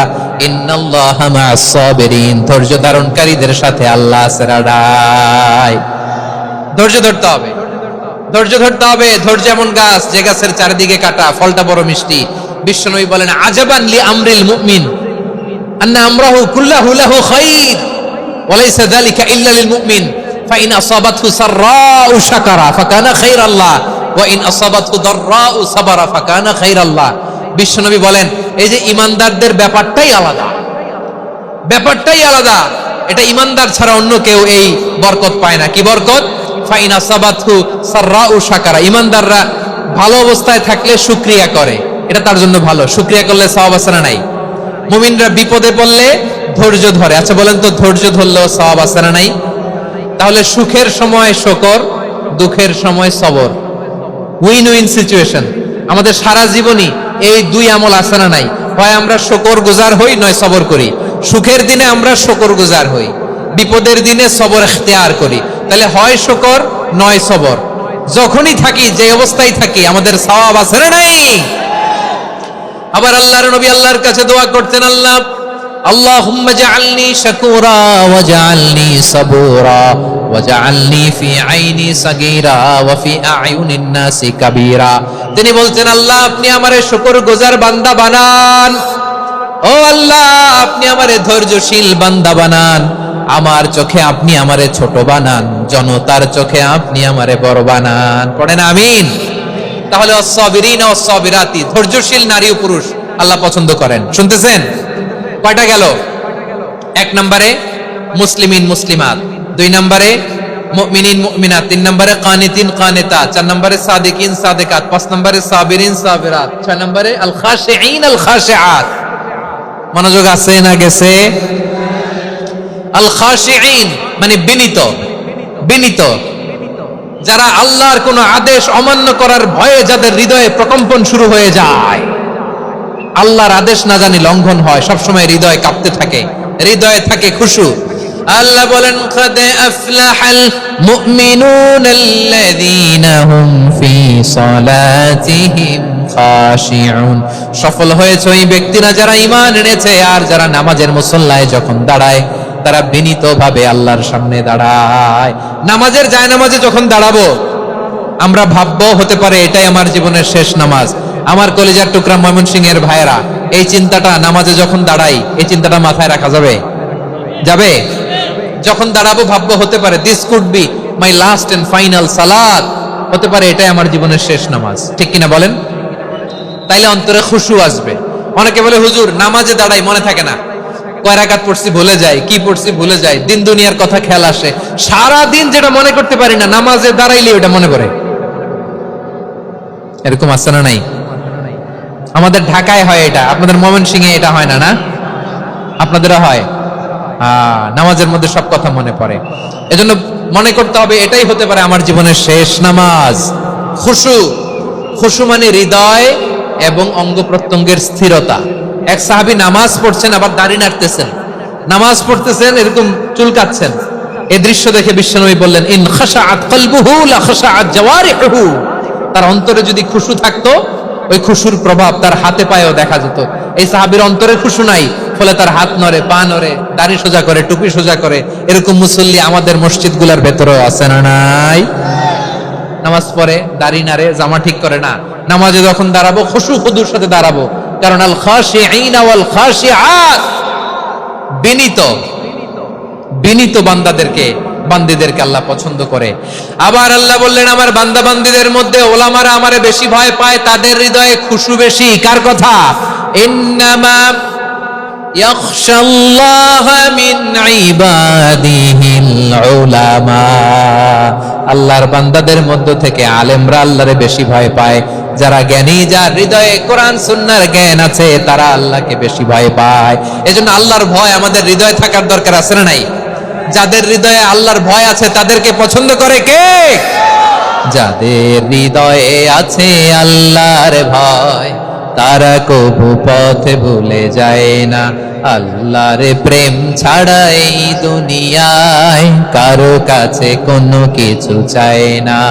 ইন্নাল্লাহা মা'আস সাবিরিন, ধৈর্য ধারণকারীদের সাথে আল্লাহ আছে। ধৈর্য ধরতে হবে, ধৈর্য ধরতে হবে। ধৈর্য এমন গাছ যে গাছের চারিদিকে কাটা, ফলটা বড় মিষ্টি। বিশ্বনবী বলেন আজাবান লি আমরিল মুমিন আন্না আমরাহু কুল্লাহু লাহু খাইর ওয়া লাইসা যালিকা ইল্লা লিল মুমিন ফাইন আসাবাতহু সাররাউ শাকারা ফাকানা খাইরাল্লাহ ওয়া ইন আসাবাতহু দাররাউ সাবারা ফাকানা খাইরাল্লাহ। বিশ্বনবী বলেন, এই যে ঈমানদারদের ব্যাপারটাই আলাদা, ব্যাপারটাই আলাদা। এটা ঈমানদার ছাড়া অন্য কেউ এই বরকত পায় না। কি বরকত? ফাইন আসাবাতহু সাররাউ শাকারা। ঈমানদাররা ভালো অবস্থায় থাকলে শুকরিয়া করে, এটা তার জন্য ভালো। শুকরিয়া করলে সওয়াব আছে না নাই? মুমিনরা বিপদে পড়লে ধৈর্য ধরে। আচ্ছা বলেন তো, ধৈর্য ধরলেও সওয়াব আছে না নাই? তাহলে সুখের সময় শুকর, দুঃখের সময় সবর, উইন উইন সিচুয়েশন। আমাদের সারা জীবনই এই দুই আমল আছে না নাই? হয় আমরা শুকর গুজার হই, নয় সবর করি। সুখের দিনে আমরা শুকর গুজার হই, বিপদের দিনে সবর ইখতিয়ার করি। তাহলে হয় শুকর নয় সবর। যখনই থাকি, যে অবস্থায় থাকি, আমাদের সওয়াব আছে না নাই? আবার আল্লাহর নবী আল্লাহর কাছে দোয়া করতেন, আল্লাহ আল্লাহুম্মা জাআলনি শাকুরা ওয়াজআলনি সাবুরা ওয়াজআলনি ফি আইনি সাগীরা ওয়া ফি আ'য়ুনিন নাসি কাবীরা। তিনি বলতেন, আল্লাহ আপনি আমারে শুকরগুজার বান্দা বানান। ও ও আল্লাহ, আপনি আমারে ধৈর্যশীল বান্দা বানান, আমার চোখে আপনি আমারে ছোট বানান, জনতার চোখে আপনি আমারে বড় বানান। পড়েন আমিন। তাহলে অসসাবিরিন অসসাবিরাতি, ধৈর্যশীল নারী ও পুরুষ আল্লাহ পছন্দ করেন। শুনতেছেন? কয়টা গেল? এক নম্বরে মুসলিমিন মুসলিমাত, দুই নম্বরে মুমিনিন মুমিনাত, তিন নম্বরে কানিতিন কানিতাত, চার নম্বরে সাদিকিন সাদিকাত, পাঁচ নম্বরে সাবিরিন সাবিরাত, ছয় নম্বরে আল খাশিঈন আল খাশিআত। মনোযোগ আছে না গেছে? আল খাশিঈন মানে বিনীত, বিনীত, যারা আল্লাহর কোন আদেশ অমান্য করার ভয়ে যাদের হৃদয়ে প্রকম্পন শুরু হয়ে যায়, আল্লাহর আদেশ না জানি লঙ্ঘন হয়, সবসময় হৃদয় কাঁপতে থাকে, হৃদয়ে থাকে খুশু। আল্লাহ বলেন কাদ আফলাহাল মুমিনুনাল্লাযীনা হুম ফি সালাতিহিম খাশিউন, সফল হয়েছে ওই ব্যক্তিরা যারা ঈমান এনেছে আর যারা নামাজের মুসল্লায় যখন দাঁড়ায় তারা বিনীতভাবে আল্লাহর সামনে দাঁড়ায়। নামাজের জায়নামাজে যখন দাঁড়াবো আমরা ভাববো হতে পারে এটাই আমার জীবনের শেষ নামাজ। আমার কলিজার টুকরা ময়মনসিংহের ভাইয়েরা, এই চিন্তাটা নামাজে যখন দাঁড়াই, এই চিন্তাটা মাথায় রাখা যাবে? যাবে? যখন দাঁড়াবো ভাববো হতে পারে this could be my last and final সালাত, হতে পারে এটাই আমার জীবনের শেষ নামাজ। ঠিক কিনা বলেন? তাইলে অন্তরে খুশু আসবে। অনেকে বলে হুজুর নামাজে দাঁড়াই মনে থাকে না, কয় রাকাত পড়ছি ভুলে যাই, কি পড়ছি ভুলে যাই, দিন দুনিয়ার কথা খেয়াল আসে, সারা দিন যেটা মনে করতে পারি না নামাজে দাঁড়াইলে ওটা মনে পড়ে। এরকম আছে না নাই? আমাদের ঢাকায় হয় এটা, আপনাদের ময়মনসিংহে এটা হয় না? না আপনাদেরও হয়? নামাজের মধ্যে সব কথা মনে পড়ে। এজন্য মনে করতে হবে এটাই হতে পারে আমার জীবনের শেষ নামাজ। খুশু, খুশু মানে হৃদয় এবং অঙ্গ প্রত্যঙ্গের স্থিরতা। এক সাহাবী নামাজ পড়ছেন আবার দাড়ি নাড়তেছেন, নামাজ পড়তেছেন এরকম চুলকাচ্ছেন। এই দৃশ্য দেখে বিশ্বনবী বললেন ইন খাশাআত কলবুহু লা খাশাআত জাওয়ারিহু, তার অন্তরে যদি খুশু থাকতো ওই খুশুর প্রভাব তার হাতে পায়েও দেখা যেত। এই সাহাবীর অন্তরে খুশু নাই, ফলে তার হাত নড়ে, পা নড়ে, দাড়ি সোজা করে, টুপি সোজা করে। এরকম মুসল্লি আমাদের মসজিদগুলোর ভেতরেও আছে না নাই? নামাজ পড়ে, দাড়ি নাড়ে, জামা ঠিক করে না, নামাজে যখন দাঁড়াবো খুশু খুদুর সাথে দাঁড়াবো, কারণ আল খাশিঈনা ওয়াল খাশিআত, বিনীত, বিনীত বান্দাদেরকে, বান্দীদেরকে আল্লাহ পছন্দ করে। আবার আল্লাহ বললেন আমার বান্দা বান্দীদের মধ্যে ওলামারা আমারে বেশি ভয় পায়, তাদের হৃদয়ে খুশু বেশি। কার কথা? ইন্নামা ইয়াখশাল্লাহ মিন ইবাদিহিল উলামা, আল্লাহর বান্দাদের মধ্য থেকে আলেমরা আল্লাহরে বেশি ভয় পায়। যারা জ্ঞানী, যার হৃদয়ে কোরআন সুন্নাহর জ্ঞান আছে, তারা আল্লাহকে বেশি ভয় পায়। এজন্য আল্লাহর ভয় আমাদের হৃদয়ে থাকার দরকার আছে না নাই? যাদের হৃদয়ে আল্লাহর ভয় আছে তাদেরকে পছন্দ করে কে? যাদের হৃদয়ে আছে আল্লাহর ভয় তারা কবু পথে ভুলে যায় না। আল্লাহর প্রেম ছাড়া এই দুনিয়ায় কারো কাছে কোনো কিছু চায় না।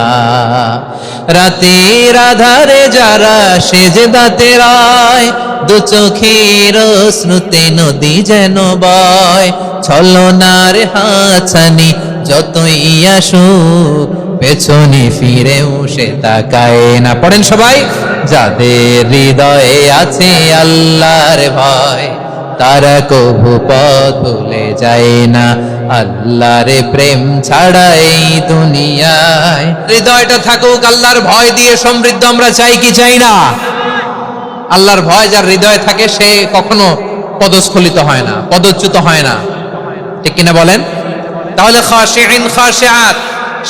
রাতের আধারে যারা সেজদাতে রায়, দু চোখের শ্রুতে নদী যেন বয়, ছলনার হাতছানি যতই আসুক পেছনে ফিরেও সে তাকায় না। পড়েন সবাই, যাদের হৃদয়ে আছে আল্লাহর ভয় তারা কবু পথ ভুলে যায় না। আল্লাহর প্রেম ছাড়া এই দুনিয়ায় হৃদয়টা থাকুক আল্লাহর ভয় দিয়ে সমৃদ্ধ। আমরা চাই কি চাই না? আল্লাহর ভয় যার হৃদয়ে থাকে সে কখনো পদস্খলিত হয় না, পদচ্যুত হয় না। ঠিক কিনা বলেন? তাহলে খাশিঈন খাশিআত।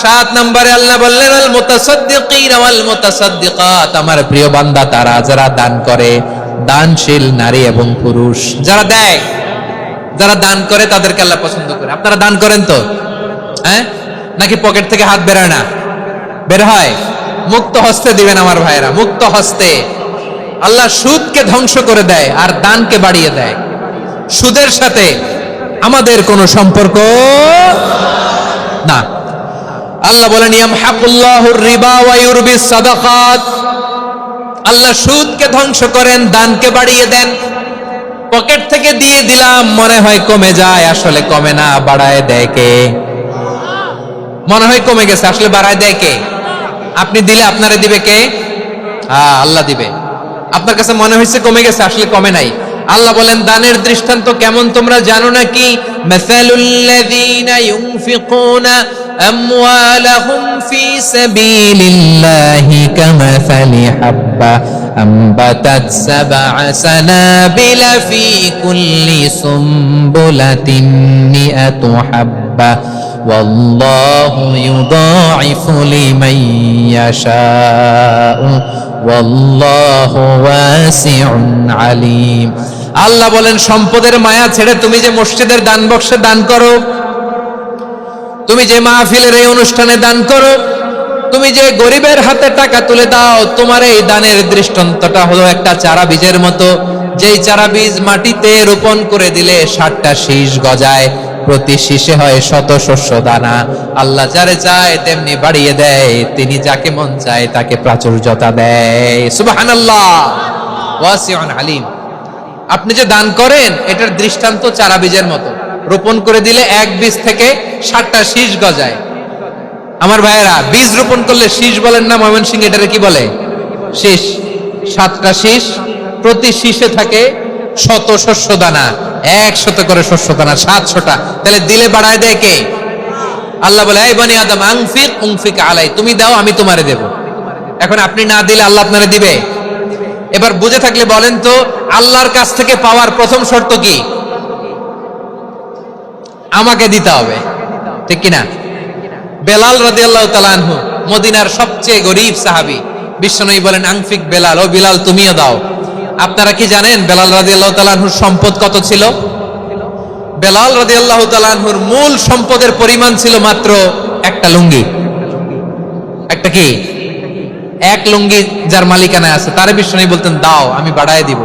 7 নম্বরে আল্লাহ বললেন আল মুতাসাদ্দিকিন ওয়াল মুতাসাদ্দিকাত, আমার প্রিয় বান্দা তারা যারা দান করে, দানশীল নারী এবং পুরুষ যারা দেয়, যারা দান করে তাদেরকে আল্লাহ পছন্দ করে। আপনারা দান করেন তো? হ্যাঁ, নাকি পকেট থেকে হাত বের হয় না? বের হয়। মুক্ত হস্তে দিবেন আমার ভাইরা, মুক্ত হস্তে। আল্লাহ সুদকে ধ্বংস করে দেয় আর দানকে বাড়িয়ে দেয়। সুদের সাথে আমাদের কোনো সম্পর্ক না। আল্লাহ বলেন ইয়ামহাকুল্লাহুর রিবা ওয়া ইউরবিস সাদাকাত, আল্লাহ সুদকে ধ্বংস করেন, দানকে বাড়িয়ে দেন। পকেট থেকে দিয়ে দিলাম মনে হয় কমে যায়, আসলে কমে না, বাড়ায় দেয় কে? মনে হয় কমে গেছে, আসলে বাড়ায় দেয় কে? আপনি দিলে আপনারে দিবে কে? আল্লাহ দিবে। আপনার কাছে মনে হয়েছে কমে গেছে, আসলে কমে নাই। আল্লাহ বলেন দানের দৃষ্টান্ত কেমন তোমরা জানো নাকি? মাসালুল্লাযীনা ইউনফিকুনা আমওয়ালাহুম ফি সাবিলিল্লাহি কামাসালি হাব্বা আম্বাতাত সাবআ সানাবিলা ফি কুল্লি সুমবুলাতিন মিআতু হাব্বা ওয়াল্লাহু ইউদাঈফু লিমান ইয়াশাউ ওয়াল্লাহু ওয়াসিউন আলীম। আল্লাহ বলেন সম্পদের মায়া ছেড়ে তুমি যে মসজিদের দান বক্সে দান করো, তুমি যে মাহফিলের এই অনুষ্ঠানে দান করো, তুমি যে গরিবের হাতে টাকা তুলে দাও, তোমার এই দানের দৃষ্টান্তটা হলো একটা চারা বীজের মতো, যেই চারা বীজ মাটিতে রোপণ করে দিলে 60টা শীষ গজায়, প্রতি শীষে হয় শত শস্য দানা। আল্লাহ যারে চায় তেমনি বাড়িয়ে দেয়, তিনি যাকে মন চায় তাকে প্রাচুর্যতা দেয়। সুবহানাল্লাহ, ওয়াসিউন আলীম। আপনি যে দান করেন এটার দৃষ্টান্ত চারা বীজের মতো, রোপণ করে দিলে এক বীজ থেকে 60টা শীষ গজায়। আমার ভাইয়েরা, বীজ রোপণ করলে শীষ বলেন না ময়মনসিংহ, এটারে কি বলে? শীষ। 7টা শীষ, প্রতি শীষে থাকে শত শস্য দানা, 100 করে শস্য দানা, 700টা। তাহলে দিলে বাড়ায় দেয় কে? আল্লাহ বলে এই বনি আদম আনফিক উনফিক আলাই, তুমি দাও আমি তোমারে দেব। এখন আপনি না দিলে আল্লাহ আপনারে দিবে? এবার বুঝে থাকলে বলেন তো, আল্লাহর কাছ থেকে পাওয়ার প্রথম শর্ত কি? আমাকে দিতে হবে, ঠিক কিনা? বেলাল রাদিয়াল্লাহু তাআলা আনহু, মদিনার সবচেয়ে গরীব সাহাবী, বিশ্বনবী বলেন আনফিক বেলাল, ও বেলাল তুমিও দাও। আপনারা কি জানেন বেলাল রাদিয়াল্লাহু তাআলা আনহুর সম্পদ কত ছিল? বেলাল রাদিয়াল্লাহু তাআলা আনহুর মূল সম্পদের পরিমাণ ছিল মাত্র একটা লুঙ্গি। একটা কি? এক লুঙ্গি যার মালিকানায় আছে, তারে বিশ্বনবী বলতেন দাও আমি বাড়ায় দিব,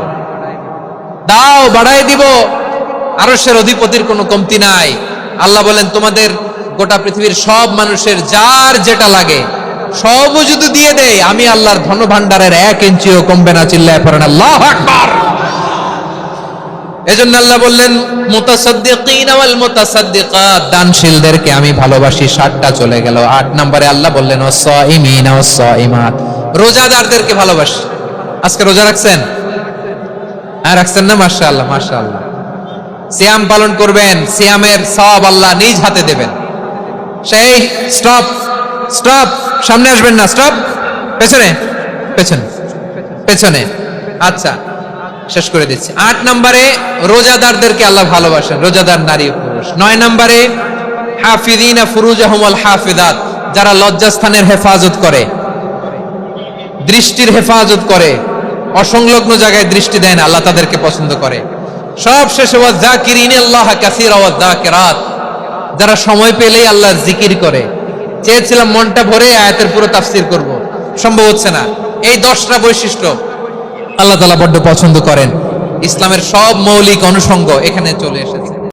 দাও বাড়ায় দিব। আরশের অধিপতির কোনো কমতি নাই। আল্লাহ বলেন তোমাদের গোটা পৃথিবীর সব মানুষের যার যেটা লাগে সবও যদি দিয়ে দেয়, আমি আল্লাহর ধন ভান্ডারের 1 ইঞ্চিও কমবে না। চিল্লায় পড়েন আল্লাহু আকবার। এজন্য আল্লাহ বললেন মুতাসাদ্দিকিন ওয়াল মুতাসাদ্দিকাত, দানশীলদেরকে আমি ভালোবাসি। 7টা চলে গেল। 8 নম্বরে আল্লাহ বললেন ওয়াস-সাইমিন ওয়াস-সাইমাত, রোজাদারদেরকে ভালোবাসি। আজকে রোজা রাখছেন? হ্যাঁ রাখছেন না? মাশাআল্লাহ মাশাআল্লাহ। সিয়াম পালন করবেন, সিয়ামের সওয়াব আল্লাহ নিজ হাতে দেবেন। সেই স্টপ স্টপ, সামনে আসবেন না, স্টপ, পেছনে পেছনে পেছনে। আচ্ছা শেষ করে দিচ্ছি। 8 নম্বরে রোজাদারদেরকে আল্লাহ ভালোবাসেন, রোজাদার নারী ও পুরুষ। 9 নম্বরে হাফিযিনা ফুরুজাহুম ওয়াল হাফিযাত, যারা লজ্জাস্থানের হেফাজত করে, দৃষ্টির হেফাজত করে, অসংলগ্ন জায়গায় দৃষ্টি দেয় না, আল্লাহ তাদেরকে পছন্দ করে। সব শেষে ওয়াযাকিরিনাল্লাহ কাসীরা ওয়াযাকিরাত, যারা সময় পেলেই আল্লাহর জিকির করে। চেয়েছিলাম মনটা ভরে আয়াতের পুরো তাফসীর করব, সম্ভব হচ্ছে না। এই 10টা বৈশিষ্ট্য আল্লাহ তাআলা বড্ড পছন্দ করেন। ইসলামের সব মৌলিক অনুষঙ্গ এখানে চলে এসেছে।